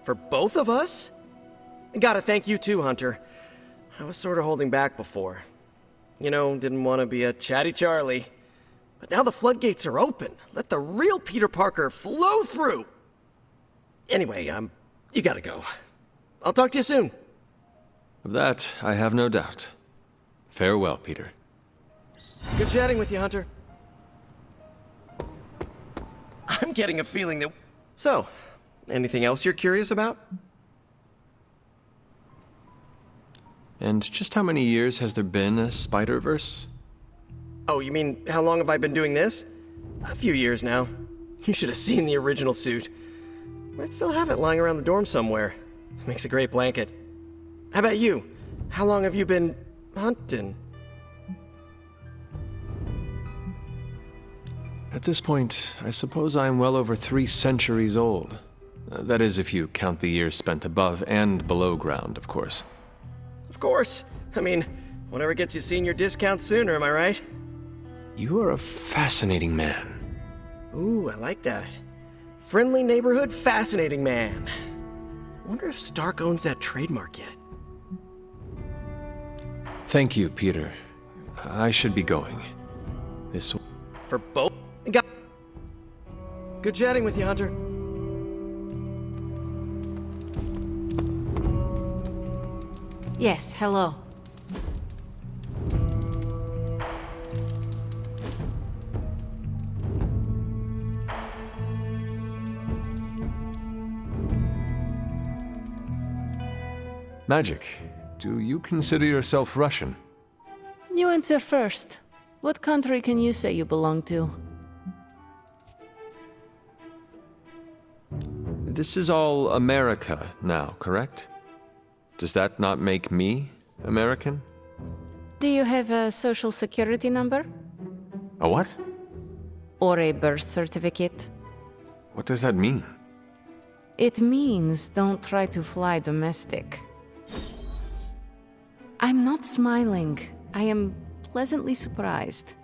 For both of us? Gotta thank you too, Hunter. I was sort of holding back before. Didn't want to be a chatty Charlie. But now the floodgates are open. Let the real Peter Parker flow through! Anyway, you gotta go. I'll talk to you soon. Of that, I have no doubt. Farewell, Peter. Good chatting with you, Hunter. I'm getting a feeling that... So, anything else you're curious about? And just how many years has there been a Spider-Verse? Oh, you mean, how long have I been doing this? A few years now. You should have seen the original suit. Might still have it lying around the dorm somewhere. Makes a great blanket. How about you? How long have you been hunting? At this point, I suppose I am well over 3 centuries old. That is, if you count the years spent above and below ground, of course. Of course. I mean, whatever gets you senior discounts sooner, am I right? You are a fascinating man. Ooh, I like that. Friendly neighborhood, fascinating man. Wonder if Stark owns that trademark yet. Thank you, Peter. I should be going. This... For both? Good chatting with you, Hunter. Yes, hello. Magic, do you consider yourself Russian? You answer first. What country can you say you belong to? This is all America now, correct? Does that not make me American? Do you have a social security number? A what? Or a birth certificate? What does that mean? It means don't try to fly domestic. I'm not smiling. I am pleasantly surprised.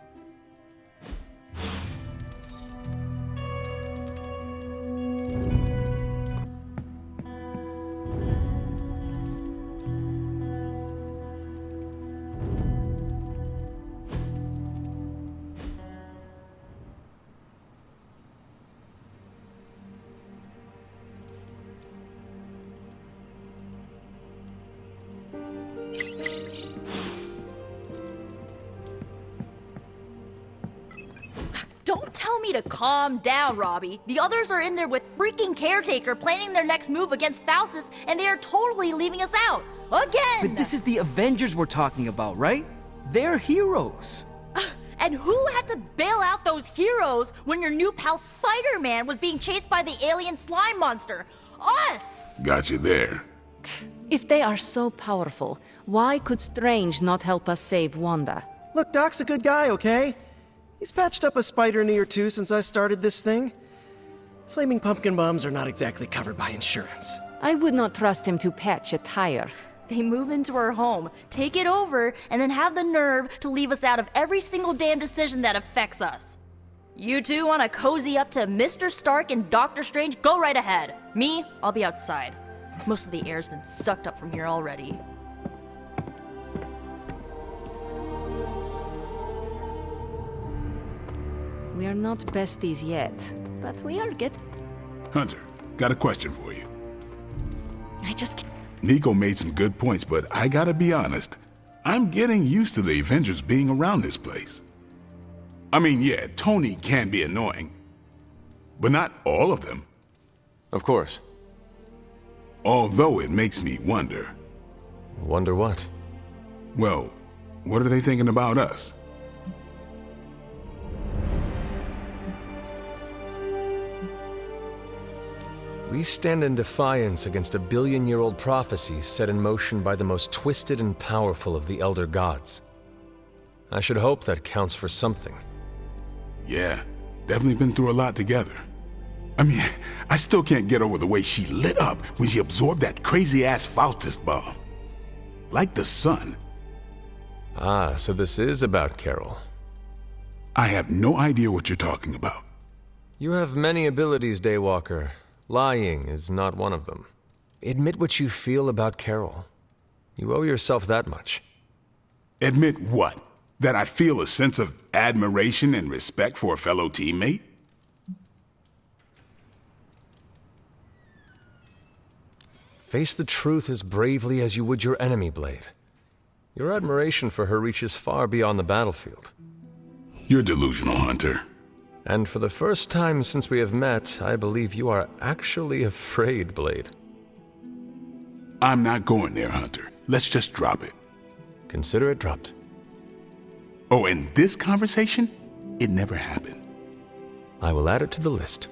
Don't tell me to calm down, Robbie. The others are in there with freaking Caretaker planning their next move against Faustus, and they are totally leaving us out. Again! But this is the Avengers we're talking about, right? They're heroes. And who had to bail out those heroes when your new pal Spider-Man was being chased by the alien slime monster? Us! Got you there. If they are so powerful, why could Strange not help us save Wanda? Look, Doc's a good guy, okay? He's patched up a spider knee or two since I started this thing. Flaming pumpkin bombs are not exactly covered by insurance. I would not trust him to patch a tire. They move into our home, take it over, and then have the nerve to leave us out of every single damn decision that affects us. You two want to cozy up to Mr. Stark and Doctor Strange? Go right ahead. Me, I'll be outside. Most of the air's been sucked up from here already. We are not besties yet, but we are getting... Hunter, got a question for you. I just... Nico made some good points, but I gotta be honest. I'm getting used to the Avengers being around this place. I mean, yeah, Tony can be annoying, but not all of them. Of course. Although it makes me wonder. Wonder what? Well, what are they thinking about us? We stand in defiance against a billion-year-old prophecy set in motion by the most twisted and powerful of the Elder Gods. I should hope that counts for something. Yeah, definitely been through a lot together. I mean, I still can't get over the way she lit up when she absorbed that crazy-ass Faustus bomb. Like the sun. Ah, so this is about Carol. I have no idea what you're talking about. You have many abilities, Daywalker. Lying is not one of them. Admit what you feel about Carol. You owe yourself that much. Admit what? That I feel a sense of admiration and respect for a fellow teammate? Face the truth as bravely as you would your enemy, Blade. Your admiration for her reaches far beyond the battlefield. You're delusional, Hunter. And for the first time since we have met, I believe you are actually afraid, Blade. I'm not going there, Hunter. Let's just drop it. Consider it dropped. Oh, and this conversation? It never happened. I will add it to the list.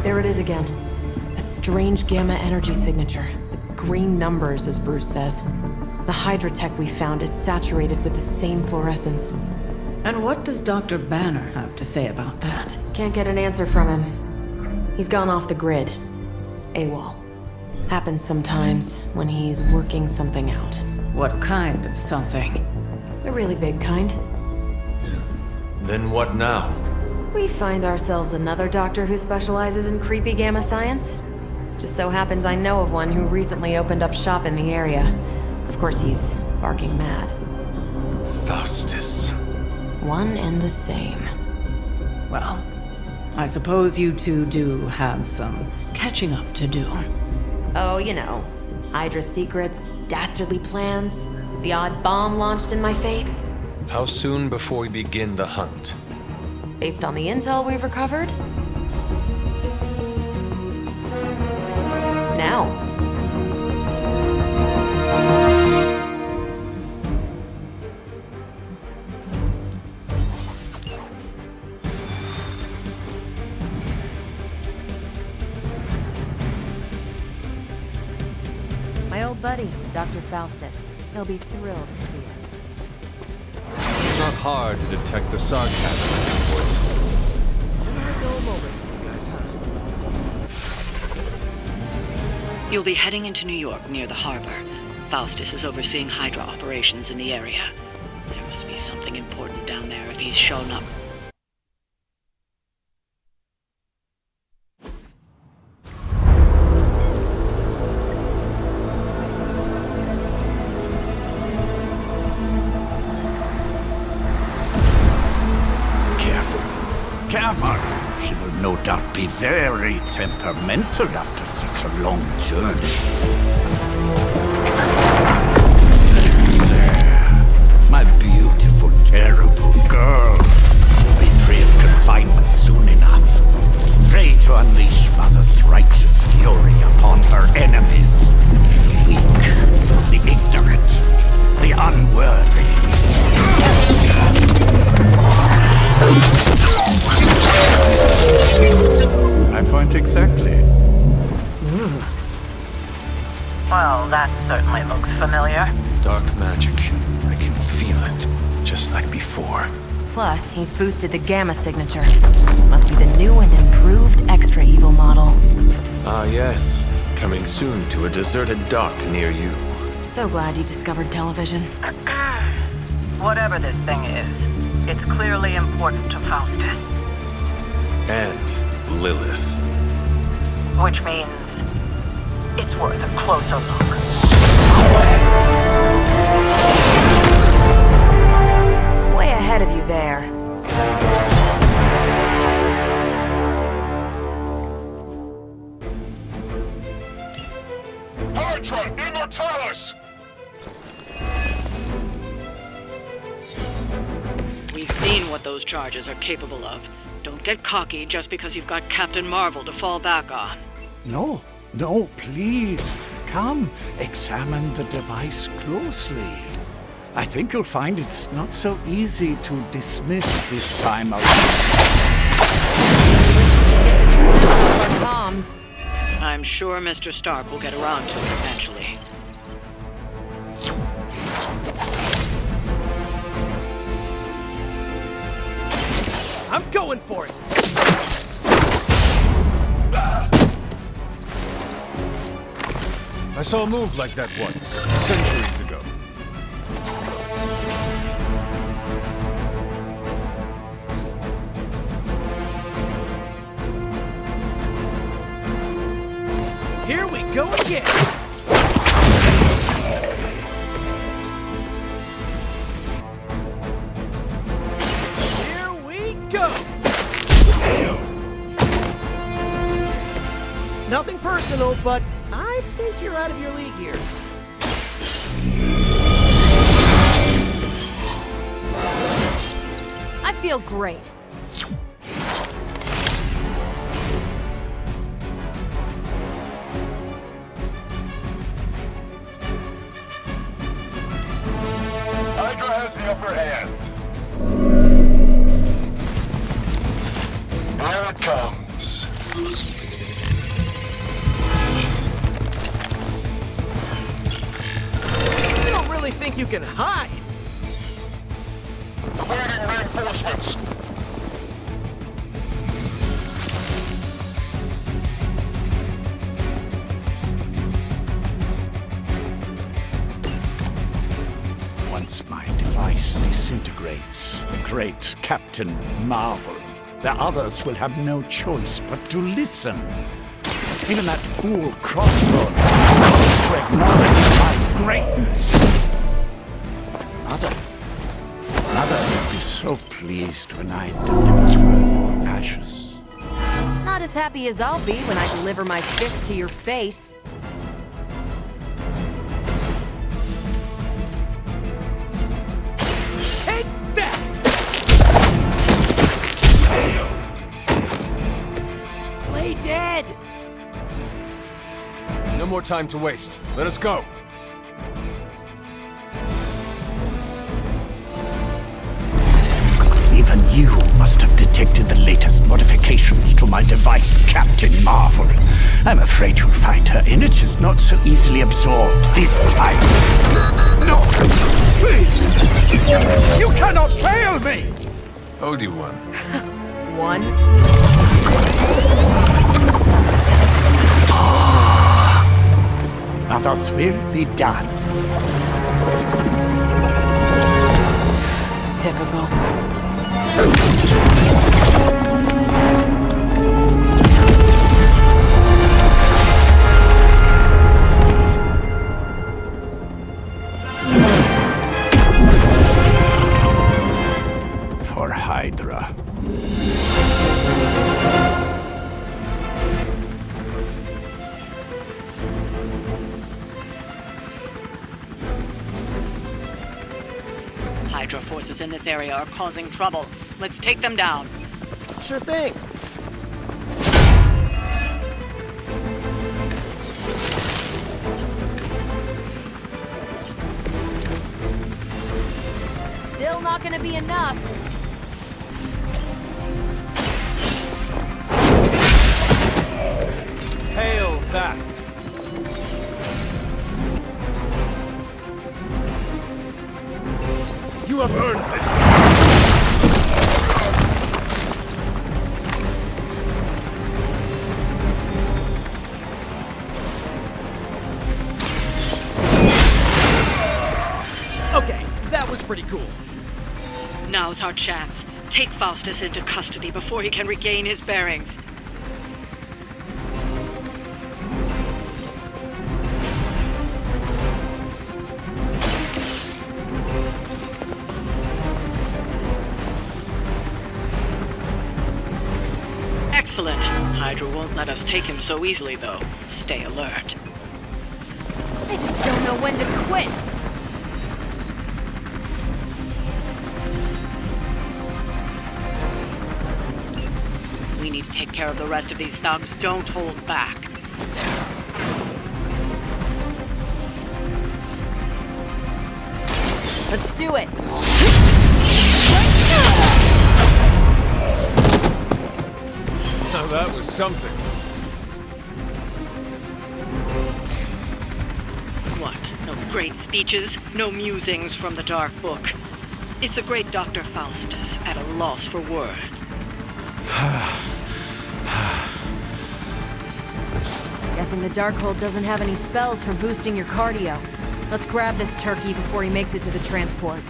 There it is again. That strange gamma energy signature. The green numbers, as Bruce says. The Hydra tech we found is saturated with the same fluorescence. And what does Dr. Banner have to say about that? Can't get an answer from him. He's gone off the grid. AWOL. Happens sometimes when he's working something out. What kind of something? The really big kind. Then what now? We find ourselves another doctor who specializes in creepy gamma science. Just so happens I know of one who recently opened up shop in the area. Of course, he's barking mad. Faustus. One and the same. Well, I suppose you two do have some catching up to do. Oh, you know. Hydra secrets, dastardly plans, the odd bomb launched in my face. How soon before we begin the hunt? Based on the intel we've recovered? Now. My old buddy, Dr. Faustus. He'll be thrilled to see us. It's not hard to detect the sarcasm in your voice. Dull moment, you guys, huh? You'll be heading into New York near the harbor. Faustus is overseeing Hydra operations in the area. There must be something important down there if he's shown up. Careful. She will no doubt be very temperamental after such a long journey. There. My beautiful, terrible girl will be free of confinement soon enough. Pray to unleash Mother's righteous fury upon her enemies. The weak, the ignorant, the unworthy. My point exactly. Well, that certainly looks familiar. Dark magic. I can feel it, just like before. Plus, he's boosted the gamma signature. Must be the new and improved extra evil model. Ah, yes. Coming soon to a deserted dock near you. So glad you discovered television. Whatever this thing is, it's clearly important to Faustus. And Lilith. Which means it's worth a closer look. Way ahead of you there. Hydra Immortalis! We've seen what those charges are capable of. Don't get cocky just because you've got Captain Marvel to fall back on. No, please. Come, examine the device closely. I think you'll find it's not so easy to dismiss this time around. Comms. I'm sure Mr. Stark will get around to it eventually. I'm going for it! I saw a move like that once, centuries ago. Here we go again! Here we go! Nothing personal, but I think you're out of your league here. I feel great. Hydra has the upper hand. Here it comes. You don't really think you can hide? Awaiting reinforcements. Once my device disintegrates, the great Captain Marvel, the others will have no choice but to listen. Even that fool Crossbones refuses to acknowledge my greatness. Mother will be so pleased when I deliver your ashes. Not as happy as I'll be when I deliver my fist to your face. Take dead! No more time to waste. Let us go. Even you must have detected the latest modifications to my device, Captain Marvel. I'm afraid you'll find her energies not so easily absorbed this time. No! Please! You cannot fail me! Owed you one. One? Others will be done. Typical. For Hydra. Hydra forces in this area are causing trouble. Let's take them down. Sure thing. Still not gonna be enough. Hail that! You have earned this! Okay, that was pretty cool. Now's our chance. Take Faustus into custody before he can regain his bearings. Excellent. Hydra won't let us take him so easily, though. Stay alert. They just don't know when to quit. We need to take care of the rest of these thugs. Don't hold back. Let's do it. Now that was something. What? No great speeches? No musings from the Dark Book? Is the great Dr. Faustus at a loss for words? Guessing the Darkhold doesn't have any spells for boosting your cardio. Let's grab this turkey before he makes it to the transport.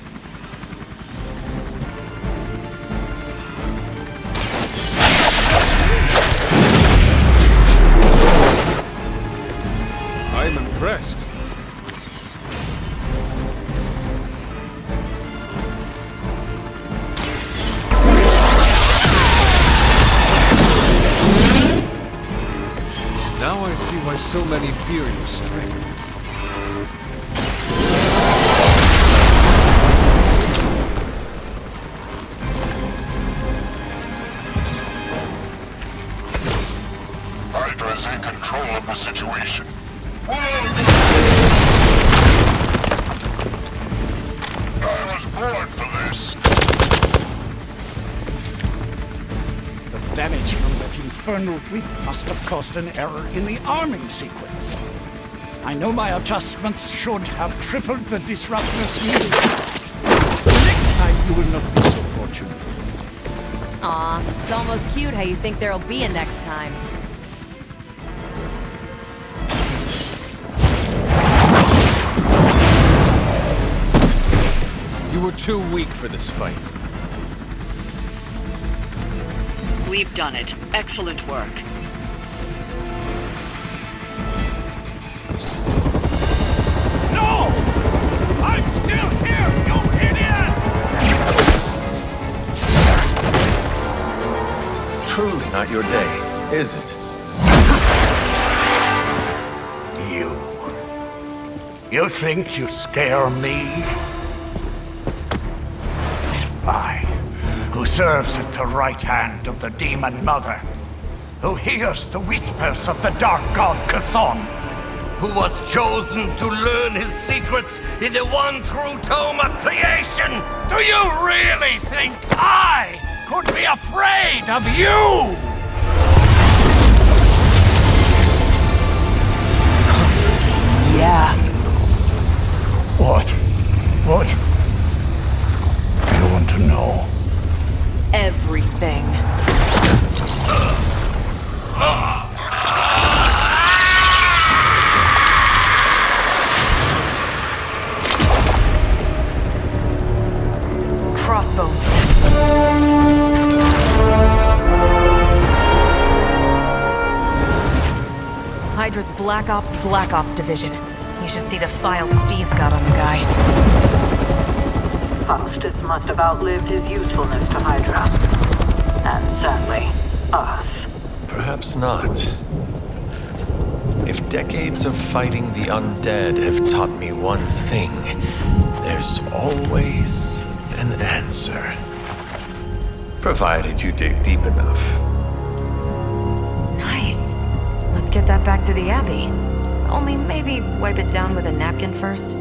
I'm impressed. Now I see why so many fear your strength. Hydra is in control of the situation. I was born for this. The damage from that infernal whip must have caused an error in the arming sequence. I know my adjustments should have tripled the disruptor's speed. Next time you will not be so fortunate. Aw, it's almost cute how you think there'll be a next time. You were too weak for this fight. We've done it. Excellent work. No! I'm still here, you idiots! Truly not your day, is it? You think you scare me? I, who serves at the right hand of the Demon Mother. who hears the whispers of the dark god Chthon, who was chosen to learn his secrets in the one true tome of creation. Do you really think I could be afraid of you? Yeah. What? What? I want to know. Everything. Crossbones. Hydra's Black Ops Division. You should see the files Steve's got on the guy. Faustus must have outlived his usefulness to Hydra. And sadly, us. Perhaps not. If decades of fighting the undead have taught me one thing, there's always an answer. Provided you dig deep enough. Nice. Let's get that back to the Abbey. Only maybe wipe it down with a napkin first.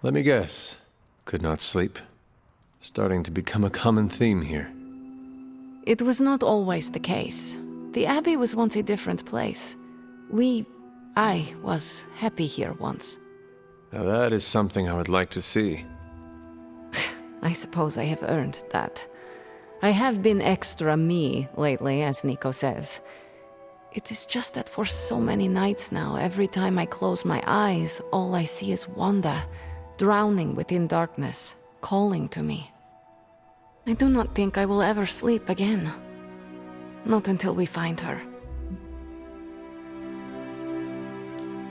Let me guess. Could not sleep. Starting to become a common theme here. It was not always the case. The Abbey was once a different place. I was happy here once. Now that is something I would like to see. I suppose I have earned that. I have been extra me lately, as Nico says. It is just that for so many nights now, every time I close my eyes, all I see is Wanda, drowning within darkness, calling to me. I do not think I will ever sleep again. Not until we find her.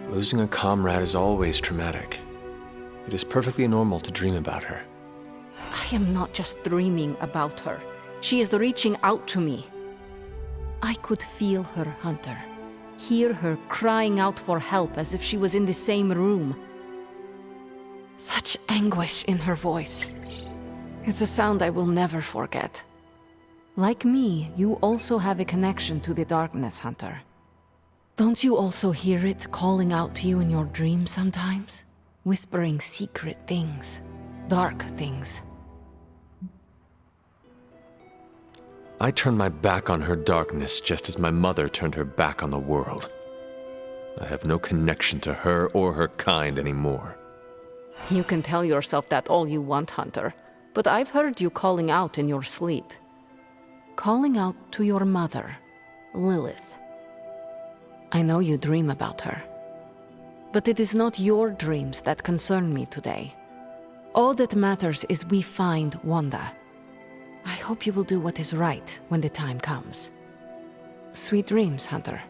Losing a comrade is always traumatic. It is perfectly normal to dream about her. I am not just dreaming about her. She is reaching out to me. I could feel her, Hunter. Hear her crying out for help as if she was in the same room. Such anguish in her voice. It's a sound I will never forget. Like me, you also have a connection to the darkness, Hunter. Don't you also hear it calling out to you in your dreams sometimes? Whispering secret things, dark things. I turned my back on her darkness just as my mother turned her back on the world. I have no connection to her or her kind anymore. You can tell yourself that all you want, Hunter, but I've heard you calling out in your sleep. Calling out to your mother, Lilith. I know you dream about her, but it is not your dreams that concern me today. All that matters is we find Wanda. I hope you will do what is right when the time comes. Sweet dreams, Hunter.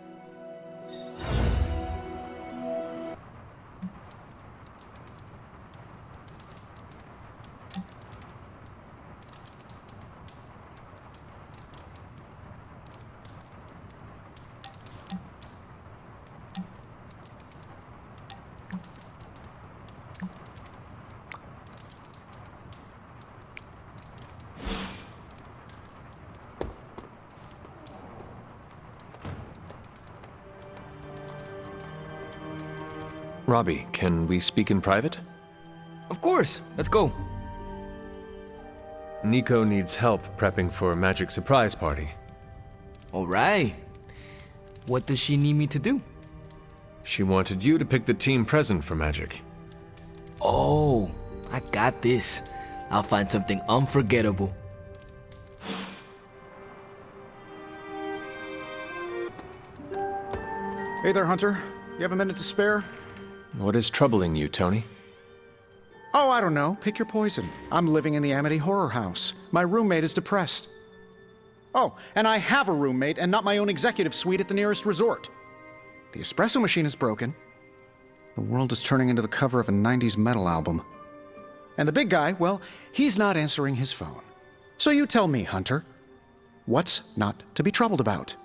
Robbie, can we speak in private? Of course, let's go. Nico needs help prepping for a magic surprise party. All right. What does she need me to do? She wanted you to pick the team present for magic. Oh, I got this. I'll find something unforgettable. Hey there, Hunter. You have a minute to spare? What is troubling you, Tony? Oh, I don't know. Pick your poison. I'm living in the Amity Horror House. My roommate is depressed. Oh, and I have a roommate and not my own executive suite at the nearest resort. The espresso machine is broken. The world is turning into the cover of a 90s metal album. And the big guy, well, he's not answering his phone. So you tell me, Hunter, what's not to be troubled about?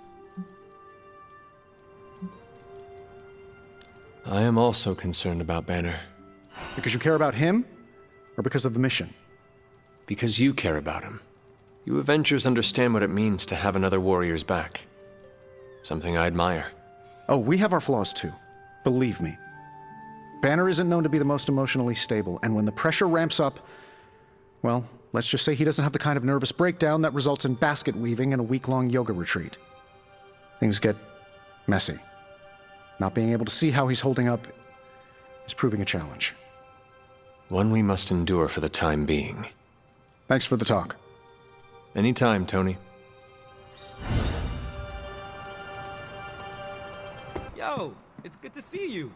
I am also concerned about Banner. Because you care about him, or because of the mission? Because you care about him. You Avengers understand what it means to have another warrior's back. Something I admire. Oh, we have our flaws too. Believe me. Banner isn't known to be the most emotionally stable, and when the pressure ramps up, well, let's just say he doesn't have the kind of nervous breakdown that results in basket weaving and a week-long yoga retreat. Things get messy. Not being able to see how he's holding up is proving a challenge. One we must endure for the time being. Thanks for the talk. Anytime, Tony. Yo, it's good to see you.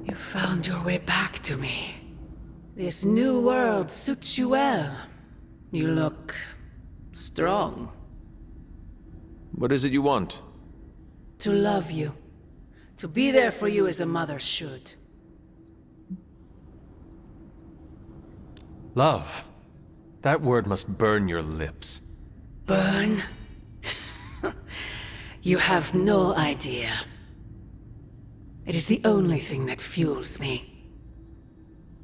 You found your way back to me. This new world suits you well. You look strong. What is it you want? To love you. To be there for you as a mother should. Love. That word must burn your lips. Burn? You have no idea. It is the only thing that fuels me.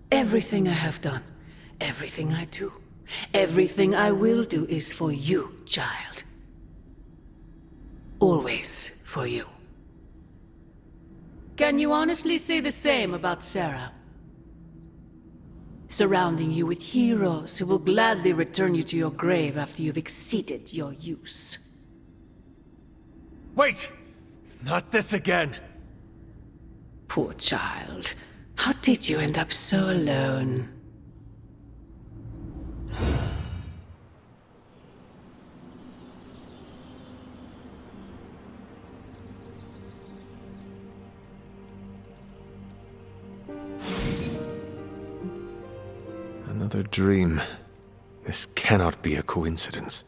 Everything I have done, everything I do, everything I will do is for you, child. Always for you. Can you honestly say the same about Sarah? Surrounding you with heroes who will gladly return you to your grave after you've exceeded your use. Wait! Not this again! Poor child. How did you end up so alone? Another dream. This cannot be a coincidence.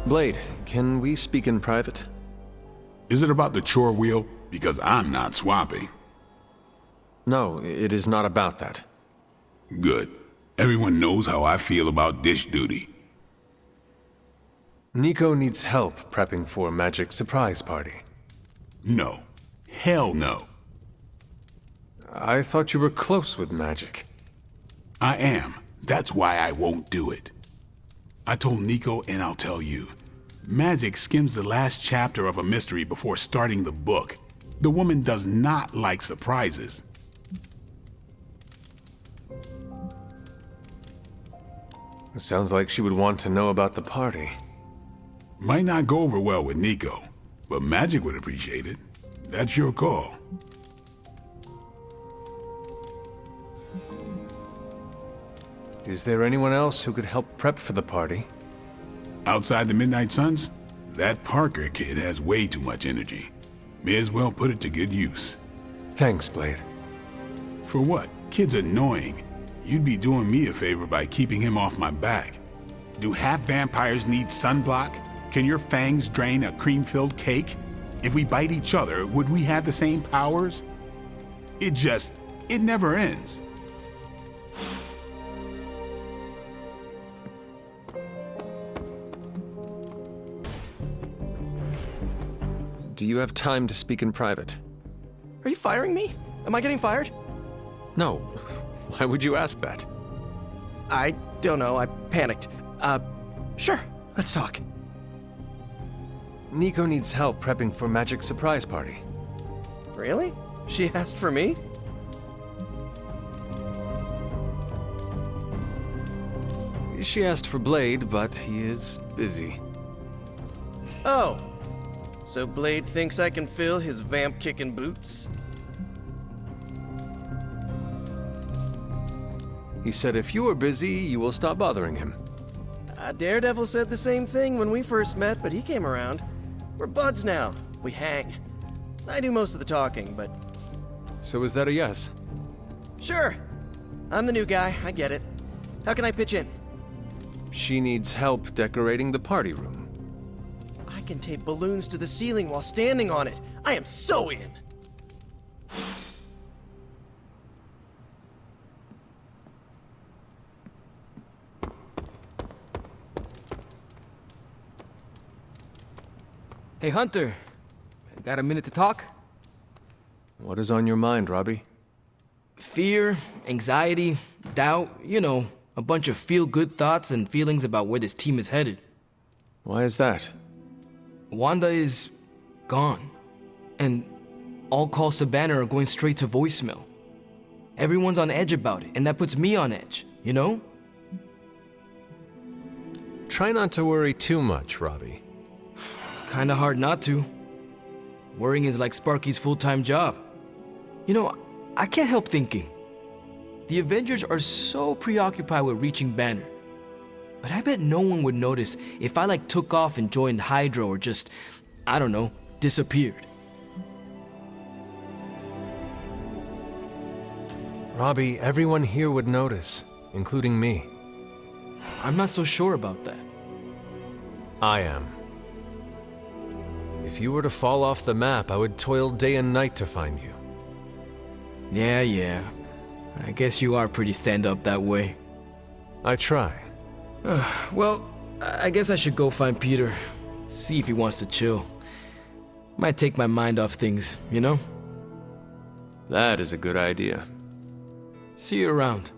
Blade, can we speak in private? Is it about the chore wheel? Because I'm not swapping. No, it is not about that. Good. Everyone knows how I feel about dish duty. Nico needs help prepping for Magic's surprise party. No. Hell no. I thought you were close with Magic. I am. That's why I won't do it. I told Nico, and I'll tell you. Magic skims the last chapter of a mystery before starting the book. The woman does not like surprises. It sounds like she would want to know about the party. Might not go over well with Nico, but Magic would appreciate it. That's your call. Is there anyone else who could help prep for the party? Outside the Midnightsuns, that Parker kid has way too much energy. May as well put it to good use. Thanks, Blade. For what? Kid's annoying. You'd be doing me a favor by keeping him off my back. Do half vampires need sunblock? Can your fangs drain a cream-filled cake? If we bite each other, would we have the same powers? It never ends. Do you have time to speak in private? Are you firing me? Am I getting fired? No. Why would you ask that? I don't know. I panicked. Sure. Let's talk. Nico needs help prepping for Magic's surprise party. Really? She asked for me? She asked for Blade, but he is busy. Oh. So Blade thinks I can fill his vamp-kicking boots? He said if you are busy, you will stop bothering him. Daredevil said the same thing when we first met, but he came around. We're buds now. We hang. I do most of the talking, but... So is that a yes? Sure. I'm the new guy, I get it. How can I pitch in? She needs help decorating the party room. I can tape balloons to the ceiling while standing on it. I am so in! Hey, Hunter. Got a minute to talk? What is on your mind, Robbie? Fear, anxiety, doubt, you know, a bunch of feel-good thoughts and feelings about where this team is headed. Why is that? Wanda is gone. And all calls to Banner are going straight to voicemail. Everyone's on edge about it, and that puts me on edge, you know? Try not to worry too much, Robbie. Kinda hard not to. Worrying is like Sparky's full-time job. You know, I can't help thinking. The Avengers are so preoccupied with reaching Banner. But I bet no one would notice if I took off and joined Hydra or just, I don't know, disappeared. Robbie, everyone here would notice, including me. I'm not so sure about that. I am. If you were to fall off the map, I would toil day and night to find you. Yeah. I guess you are pretty stand-up that way. I try. Well, I guess I should go find Peter. See if he wants to chill. Might take my mind off things, you know? That is a good idea. See you around.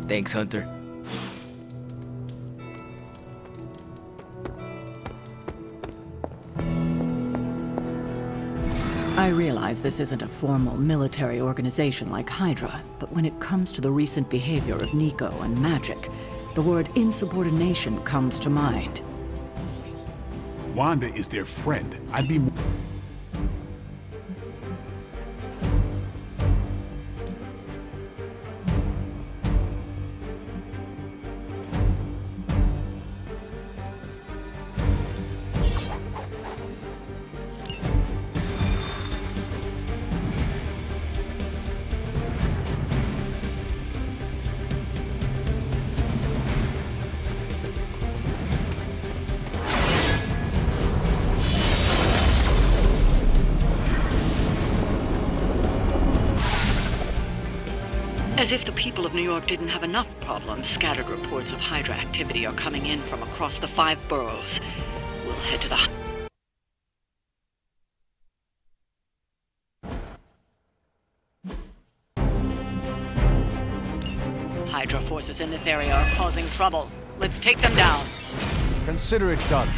Thanks, Hunter. I realize this isn't a formal military organization like Hydra, but when it comes to the recent behavior of Nico and Magic, the word insubordination comes to mind. Wanda is their friend. I'd be... As if the people of New York didn't have enough problems, scattered reports of Hydra activity are coming in from across the 5 boroughs. We'll head to the... Hydra forces in this area are causing trouble. Let's take them down. Consider it done.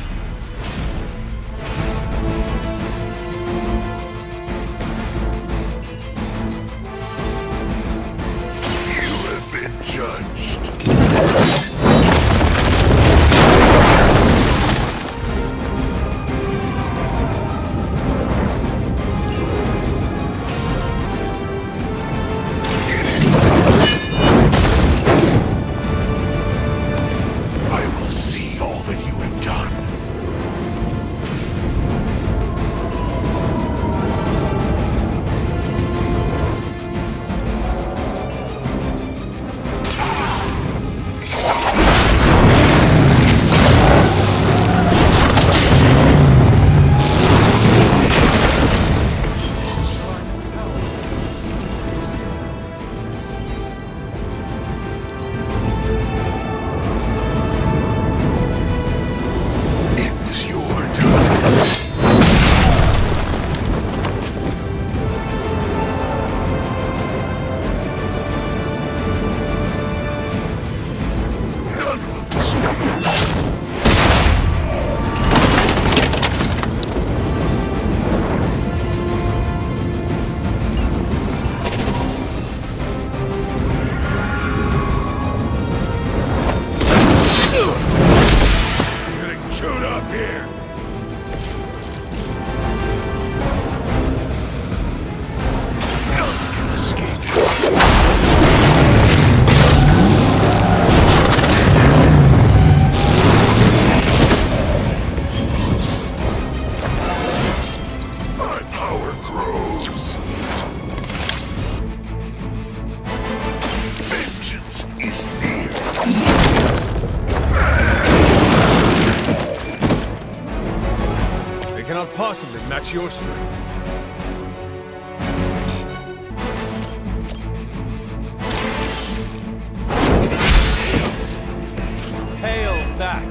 Judged. I will see all that you have done. possibly match your strength? Hail that!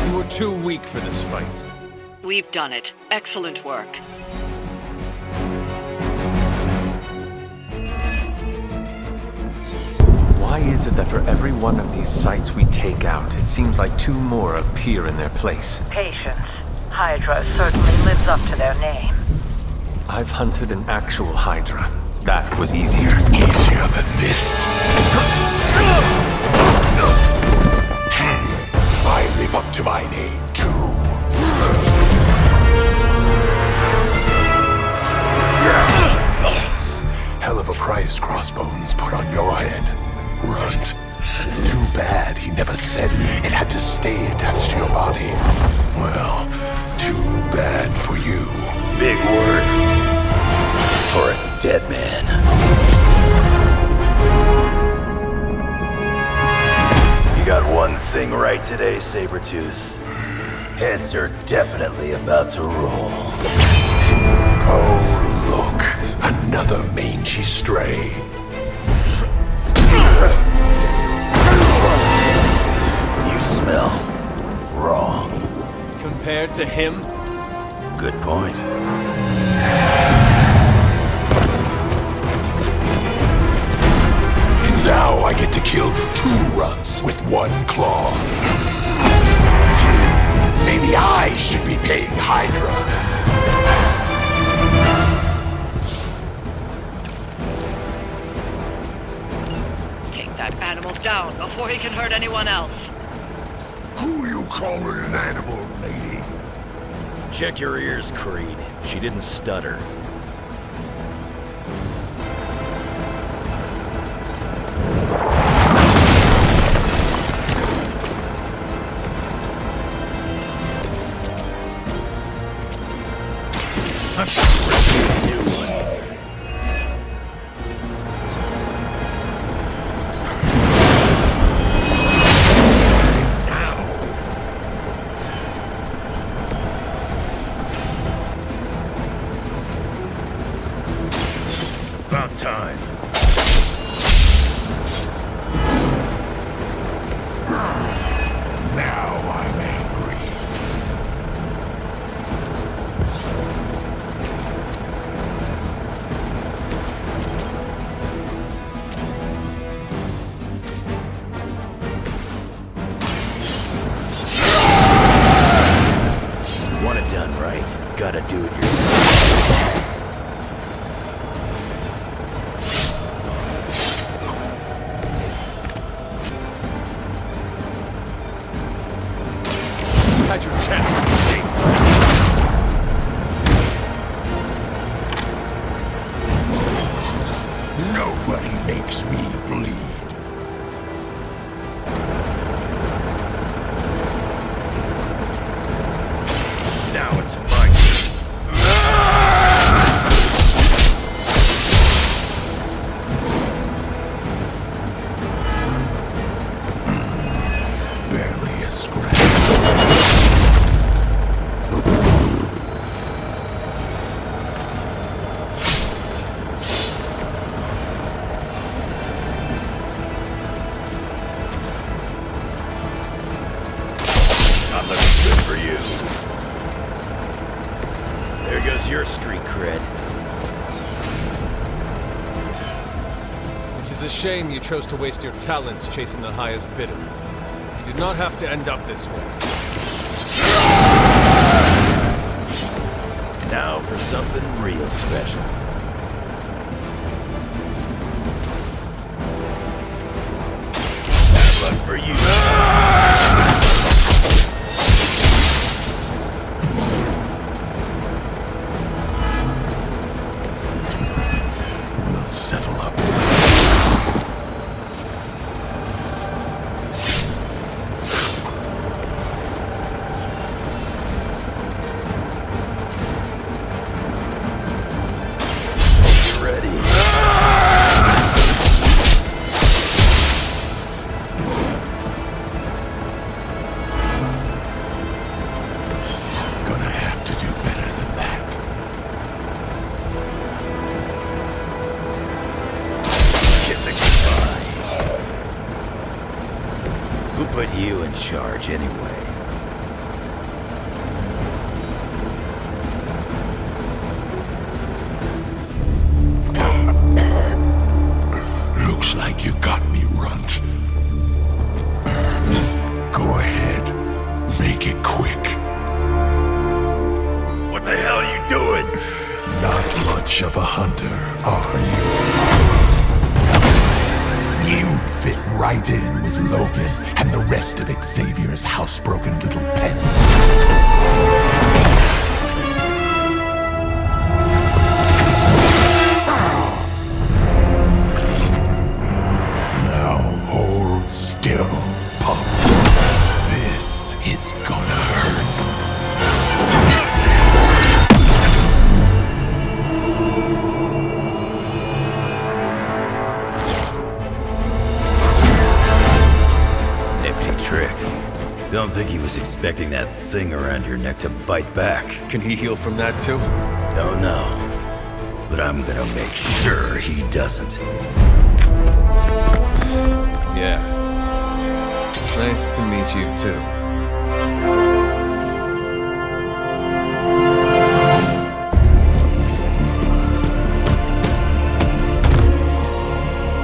You were too weak for this fight. We've done it. Excellent work. Why is it that for every one of these sites we take out, it seems like two more appear in their place? Patience. Hydra certainly lives up to their name. I've hunted an actual Hydra. That was easier. Easier than this. I live up to my name, too. Hell of a price Crossbones put on your head, Runt. Too bad he never said it had to stay attached to your body. Well, too bad for you. Big words for a dead man. You got one thing right today, Sabretooth. Heads are definitely about to roll. Oh, look. Another mangy stray. You smell wrong. Compared to him? Good point. Now I get to kill two runts with one claw. Maybe I should be paying Hydra. Take that animal down before he can hurt anyone else. Who you calling an animal, lady? Check your ears, Creed. She didn't stutter. About time. Now I'm angry. Want it done right, gotta do it yourself. Had your chance to escape. Nobody makes me bleed. Now it's my barely a scratch. Not looking good for you. There goes your street cred. It is a shame you chose to waste your talents chasing the highest bidder. You did not have to end up this way. Now for something real special. Bad luck for you. We'll settle up. Hope you're ready. you in charge anyway? Looks like you got me, Runt. Go ahead. Make it quick. What the hell are you doing? Not much of a hunter, are you? You'd fit right in with Logan and the rest of Xavier's housebroken little pets. Now hold still, pup. This is gonna hurt. Nifty trick. Don't think he was expecting that thing around your neck to bite back. Can he heal from that too? Don't know. But I'm gonna make sure he doesn't. Yeah. Nice to meet you too.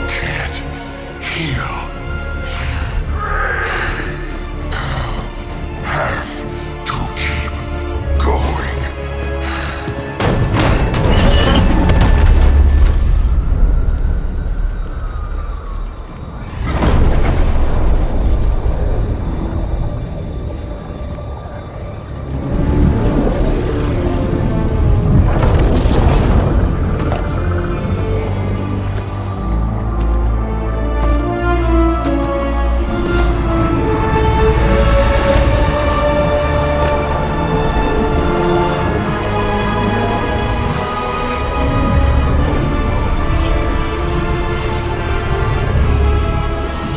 Can't heal. Have to keep going.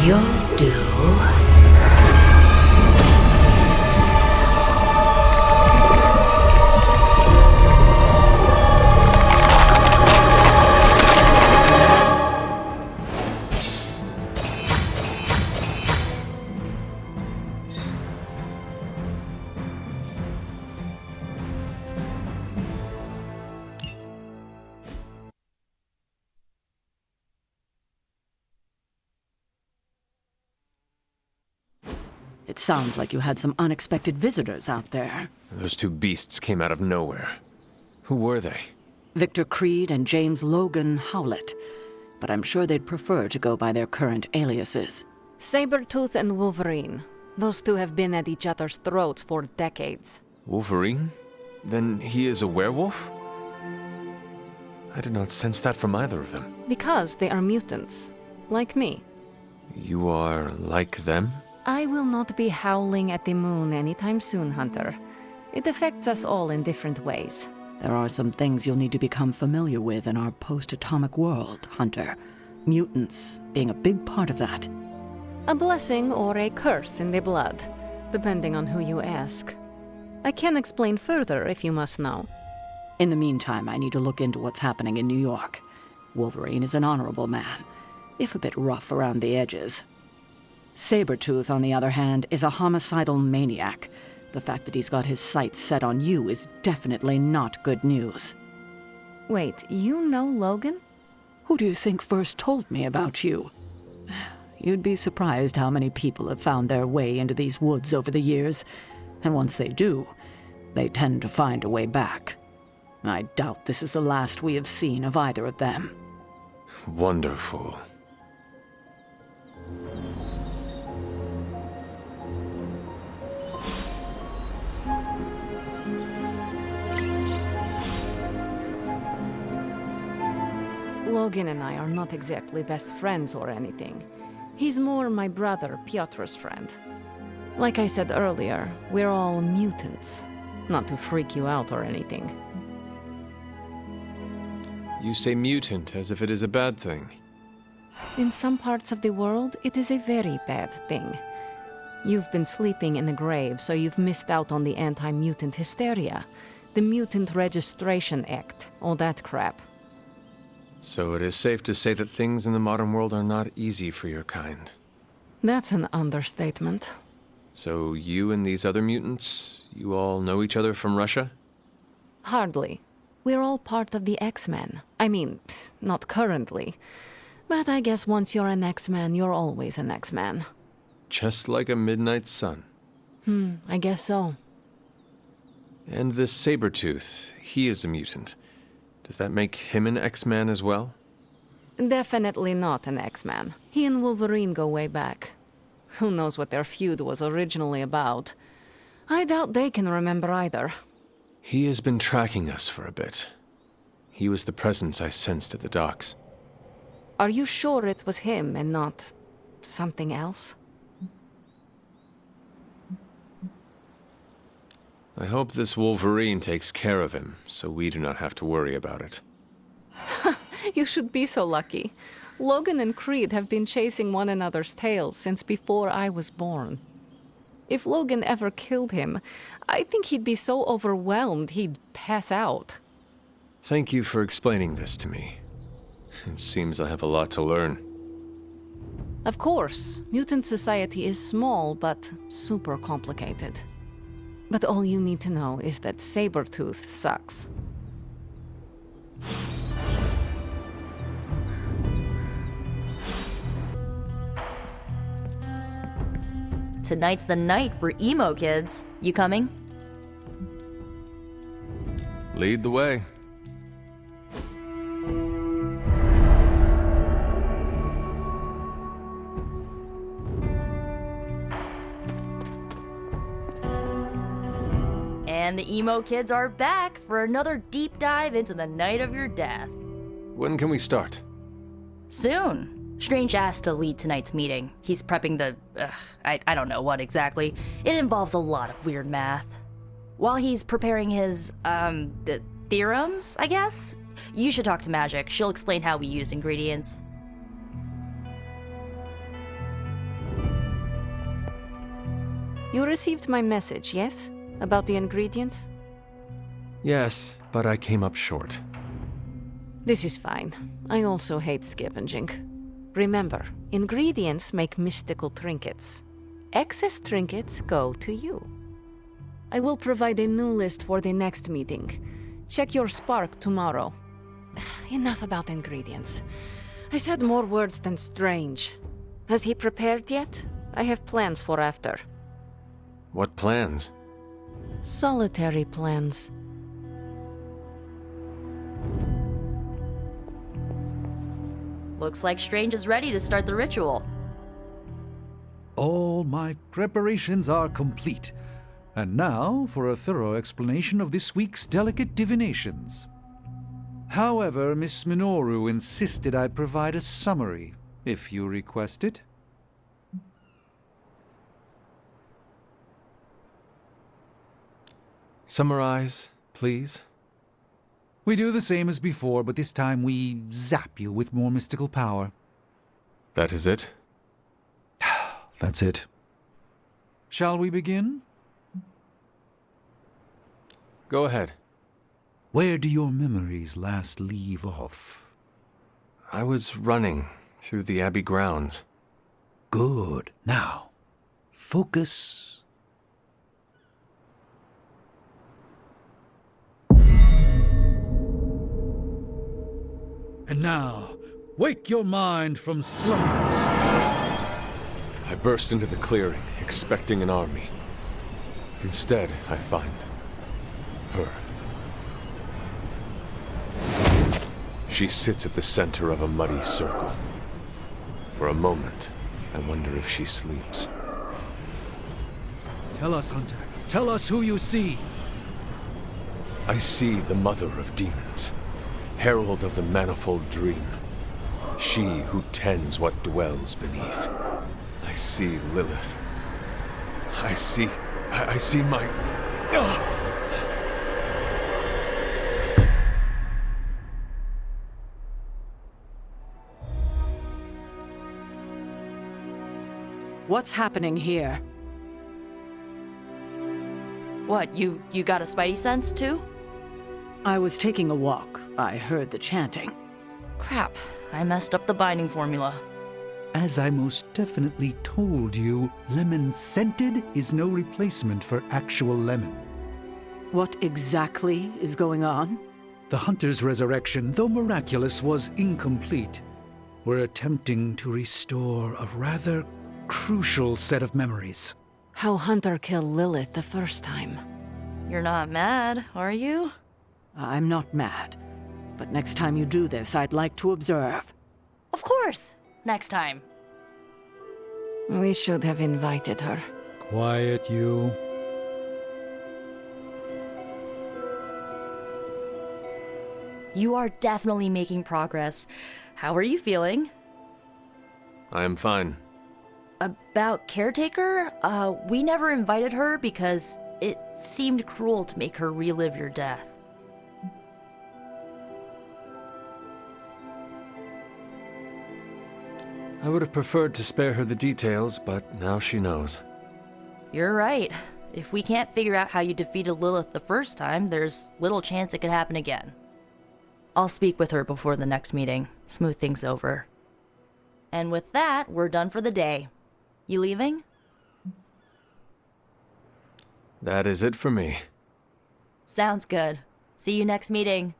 You'll do. It sounds like you had some unexpected visitors out there. Those two beasts came out of nowhere. Who were they? Victor Creed and James Logan Howlett. But I'm sure they'd prefer to go by their current aliases. Sabretooth and Wolverine. Those two have been at each other's throats for decades. Wolverine? Then he is a werewolf? I did not sense that from either of them. Because they are mutants. Like me. You are like them? I will not be howling at the moon anytime soon, Hunter. It affects us all in different ways. There are some things you'll need to become familiar with in our post-atomic world, Hunter. Mutants being a big part of that. A blessing or a curse in the blood, depending on who you ask. I can explain further if you must know. In the meantime, I need to look into what's happening in New York. Wolverine is an honorable man, if a bit rough around the edges. Sabretooth, on the other hand, is a homicidal maniac. The fact that he's got his sights set on you is definitely not good news. Wait, you know Logan? Who do you think first told me about you? You'd be surprised how many people have found their way into these woods over the years, and once they do, they tend to find a way back. I doubt this is the last we have seen of either of them. Wonderful. Logan and I are not exactly best friends or anything. He's more my brother Piotr's friend. Like I said earlier, we're all mutants. Not to freak you out or anything. You say mutant as if it is a bad thing. In some parts of the world, it is a very bad thing. You've been sleeping in the grave, so you've missed out on the anti-mutant hysteria. The Mutant Registration Act, all that crap. So it is safe to say that things in the modern world are not easy for your kind. That's an understatement. So you and these other mutants, you all know each other from Russia? Hardly. We're all part of the X-Men. I mean, not currently. But I guess once you're an X-Man, you're always an X-Man. Just like a midnight sun. I guess so. And this Sabretooth, he is a mutant. Does that make him an X-Man as well? Definitely not an X-Man. He and Wolverine go way back. Who knows what their feud was originally about? I doubt they can remember either. He has been tracking us for a bit. He was the presence I sensed at the docks. Are you sure it was him and not something else? I hope this Wolverine takes care of him, so we do not have to worry about it. You should be so lucky. Logan and Creed have been chasing one another's tails since before I was born. If Logan ever killed him, I think he'd be so overwhelmed he'd pass out. Thank you for explaining this to me. It seems I have a lot to learn. Of course, mutant society is small but super complicated. But all you need to know is that Sabretooth sucks. Tonight's the night for emo kids. You coming? Lead the way. And the emo kids are back for another deep dive into the night of your death. When can we start? Soon. Strange asked to lead tonight's meeting. He's prepping the... I don't know what exactly. It involves a lot of weird math. While he's preparing his, the theorems, I guess? You should talk to Magic. She'll explain how we use ingredients. You received my message, yes? About the ingredients? Yes, but I came up short. This is fine. I also hate scavenging. Remember, ingredients make mystical trinkets. Excess trinkets go to you. I will provide a new list for the next meeting. Check your spark tomorrow. Enough about ingredients. I said more words than Strange. Has he prepared yet? I have plans for after. What plans? Solitary plans. Looks like Strange is ready to start the ritual. All my preparations are complete. And now for a thorough explanation of this week's delicate divinations. However, Miss Minoru insisted I provide a summary, if you request it. Summarize, please. We do the same as before, but this time we zap you with more mystical power. That is it? That's it. Shall we begin? Go ahead. Where do your memories last leave off? I was running through the Abbey grounds. Good. Now, focus. And now, wake your mind from slumber. I burst into the clearing, expecting an army. Instead, I find her. She sits at the center of a muddy circle. For a moment, I wonder if she sleeps. Tell us, Hunter. Tell us who you see. I see the mother of demons, herald of the manifold dream. She who tends what dwells beneath. I see Lilith. I see my... What's happening here? What, you got a spidey sense, too? I was taking a walk. I heard the chanting. Crap, I messed up the binding formula. as I most definitely told you, lemon-scented is no replacement for actual lemon. What exactly is going on? The Hunter's resurrection, though miraculous, was incomplete. We're attempting to restore a rather crucial set of memories. How Hunter killed Lilith the first time. You're not mad, are you? I'm not mad. But next time you do this, I'd like to observe. Of course! Next time. We should have invited her. Quiet, you. You are definitely making progress. How are you feeling? I am fine. About Caretaker? We never invited her because it seemed cruel to make her relive your death. I would have preferred to spare her the details, but now she knows. You're right. If we can't figure out how you defeated Lilith the first time, there's little chance it could happen again. I'll speak with her before the next meeting, smooth things over. And with that, we're done for the day. You leaving? That is it for me. Sounds good. See you next meeting.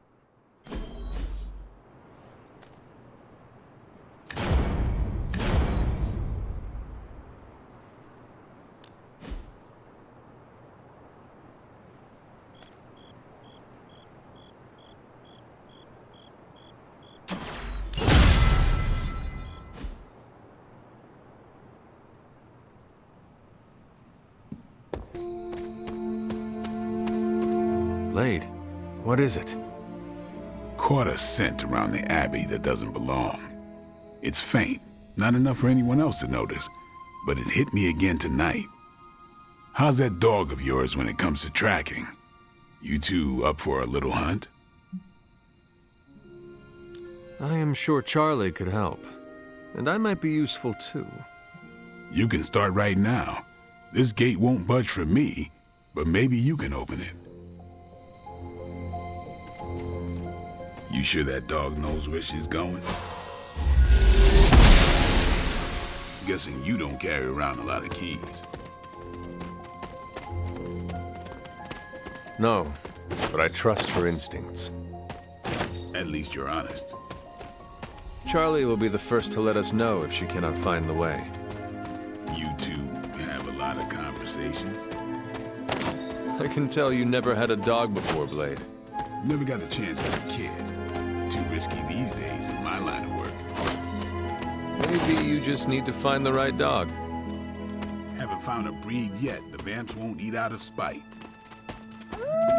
Blade, what is it? Caught a scent around the Abbey that doesn't belong. It's faint, not enough for anyone else to notice, but it hit me again tonight. How's that dog of yours when it comes to tracking? You two up for a little hunt? I am sure Charlie could help, and I might be useful too. You can start right now. This gate won't budge for me, but maybe you can open it. You sure that dog knows where she's going? Guessing you don't carry around a lot of keys. No, but I trust her instincts. At least you're honest. Charlie will be the first to let us know if she cannot find the way. You two have a lot of conversations? I can tell you never had a dog before, Blade. Never got the chance as a kid. Too risky these days in my line of work. Maybe you just need to find the right dog. Haven't found a breed yet the vamps won't eat out of spite.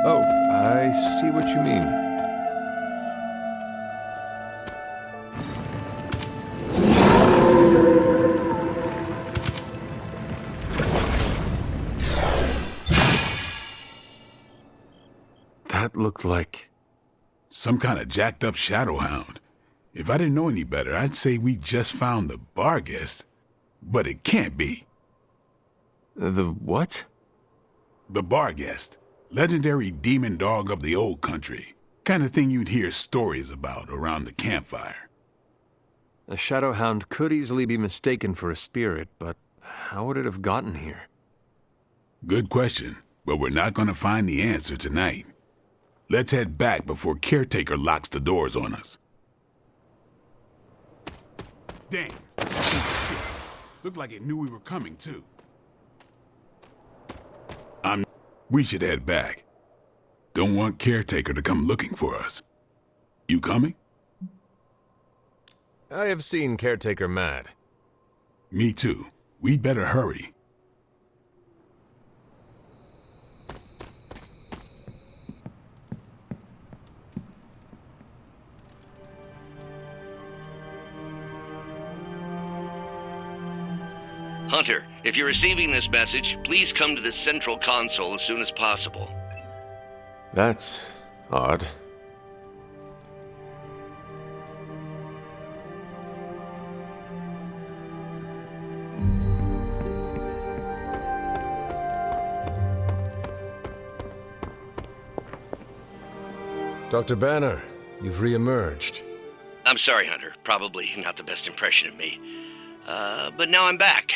Oh, I see what you mean. That looked like... some kind of jacked up shadow hound. If I didn't know any better, I'd say we just found the bar guest. But it can't be. The what? The bar guest. Legendary demon dog of the old country. Kind of thing you'd hear stories about around the campfire. A shadow hound could easily be mistaken for a spirit, but how would it have gotten here? Good question, but we're not going to find the answer tonight. Let's head back before Caretaker locks the doors on us. Damn. Looked like it knew we were coming, too. We should head back. Don't want Caretaker to come looking for us. You coming? I have seen Caretaker mad. Me too. We'd better hurry. Hunter, if you're receiving this message, please come to the central console as soon as possible. That's odd. Dr. Banner, you've re-emerged. I'm sorry, Hunter. Probably not the best impression of me. But now I'm back.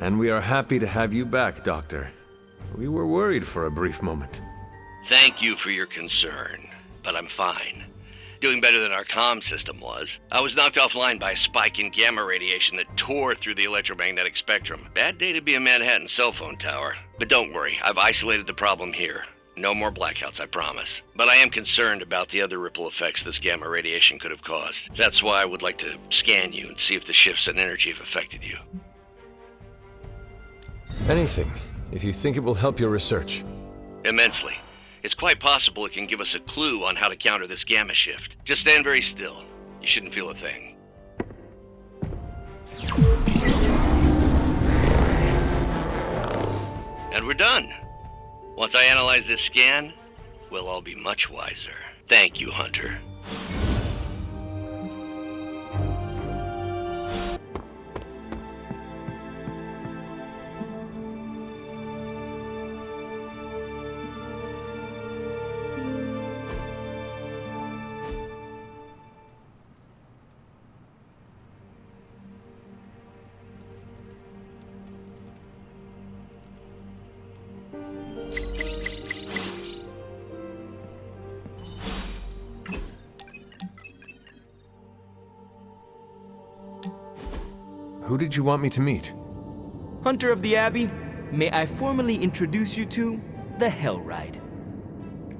And we are happy to have you back, Doctor. We were worried for a brief moment. Thank you for your concern, but I'm fine. Doing better than our comm system was. I was knocked offline by a spike in gamma radiation that tore through the electromagnetic spectrum. Bad day to be a Manhattan cell phone tower. But don't worry, I've isolated the problem here. No more blackouts, I promise. But I am concerned about the other ripple effects this gamma radiation could have caused. That's why I would like to scan you and see if the shifts in energy have affected you. Anything, if you think it will help your research. Immensely. It's quite possible it can give us a clue on how to counter this gamma shift. Just stand very still. You shouldn't feel a thing. And we're done. Once I analyze this scan, we'll all be much wiser. Thank you, Hunter. Who did you want me to meet? Hunter of the Abbey, may I formally introduce you to the Hell Ride.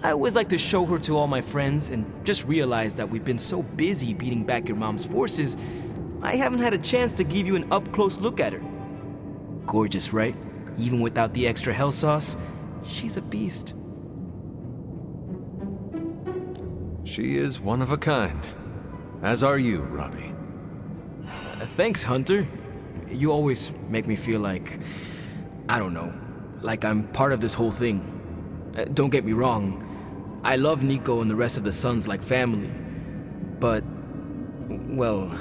I always like to show her to all my friends and just realized that we've been so busy beating back your mom's forces, I haven't had a chance to give you an up-close look at her. Gorgeous, right? Even without the extra hell sauce, she's a beast. She is one of a kind. As are you, Robbie. Thanks, Hunter. You always make me feel like, I don't know, like I'm part of this whole thing. Don't get me wrong, I love Nico and the rest of the Suns like family. But, well,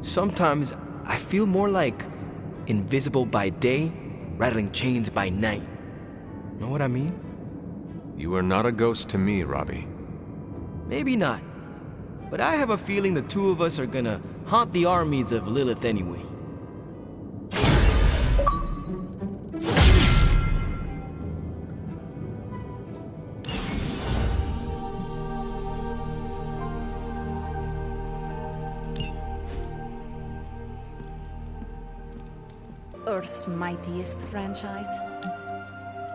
sometimes I feel more like invisible by day, rattling chains by night. Know what I mean? You are not a ghost to me, Robbie. Maybe not. But I have a feeling the two of us are gonna haunt the armies of Lilith anyway. Earth's mightiest franchise.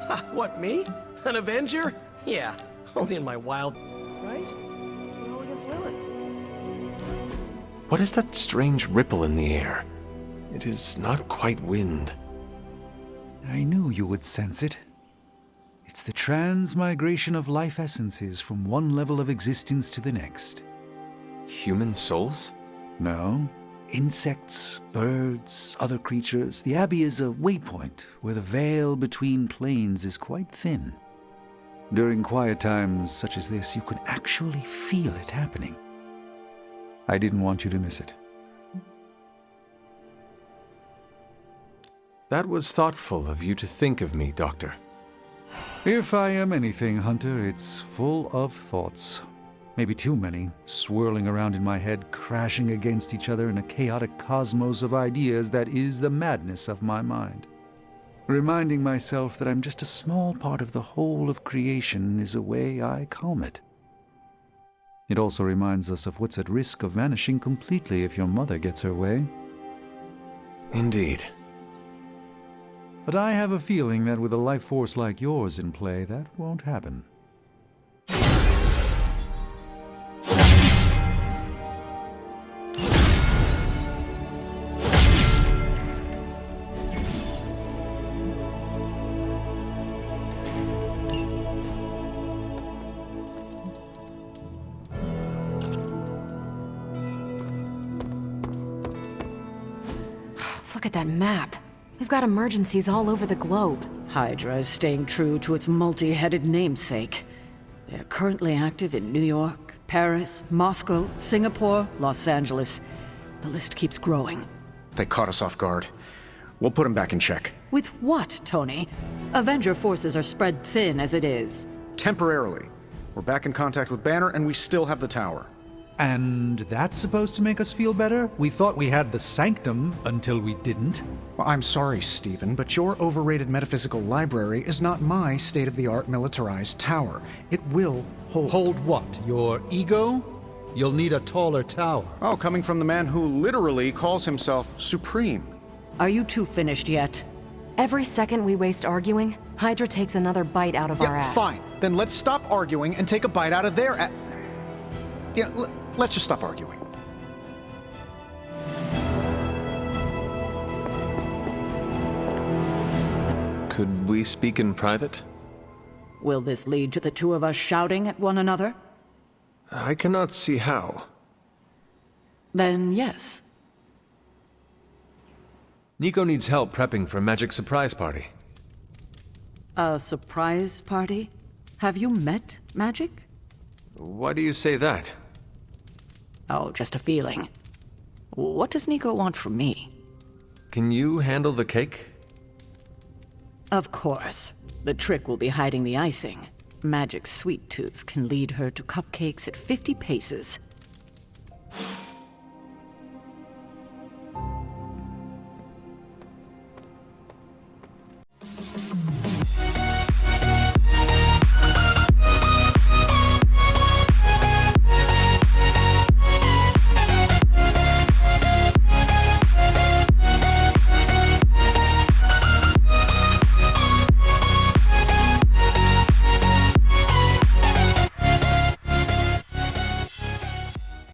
Ha, what, me? An Avenger? Yeah, only in my wild... Right? We're all against Lilith. What is that strange ripple in the air? It is not quite wind. I knew you would sense it. It's the transmigration of life essences from one level of existence to the next. Human souls? No. Insects, birds, other creatures. The Abbey is a waypoint where the veil between planes is quite thin. During quiet times such as this, you can actually feel it happening. I didn't want you to miss it. That was thoughtful of you to think of me, Doctor. If I am anything, Hunter, it's full of thoughts. Maybe too many, swirling around in my head, crashing against each other in a chaotic cosmos of ideas that is the madness of my mind. Reminding myself that I'm just a small part of the whole of creation is a way I calm it. It also reminds us of what's at risk of vanishing completely if your mother gets her way. Indeed. But I have a feeling that with a life force like yours in play, that won't happen. Look at that map. We've got emergencies all over the globe. Hydra is staying true to its multi-headed namesake. They're currently active in New York, Paris, Moscow, Singapore, Los Angeles. The list keeps growing. They caught us off guard. We'll put them back in check. With what, Tony? Avenger forces are spread thin as it is. Temporarily. We're back in contact with Banner, and we still have the tower. And that's supposed to make us feel better? We thought we had the sanctum until we didn't. Well, I'm sorry, Stephen, but your overrated metaphysical library is not my state-of-the-art militarized tower. It will hold... Hold what? Your ego? You'll need a taller tower. Oh, coming from the man who literally calls himself Supreme. Are you two finished yet? Every second we waste arguing, Hydra takes another bite out of our ass. Fine. Then let's stop arguing and take a bite out of their ass. Yeah, let's just stop arguing. Could we speak in private? Will this lead to the two of us shouting at one another? I cannot see how. Then yes. Nico needs help prepping for a magic surprise party. A surprise party? Have you met Magic? Why do you say that? Oh, just a feeling. What does Nico want from me? Can you handle the cake? Of course. The trick will be hiding the icing. Magic's sweet tooth can lead her to cupcakes at 50 paces.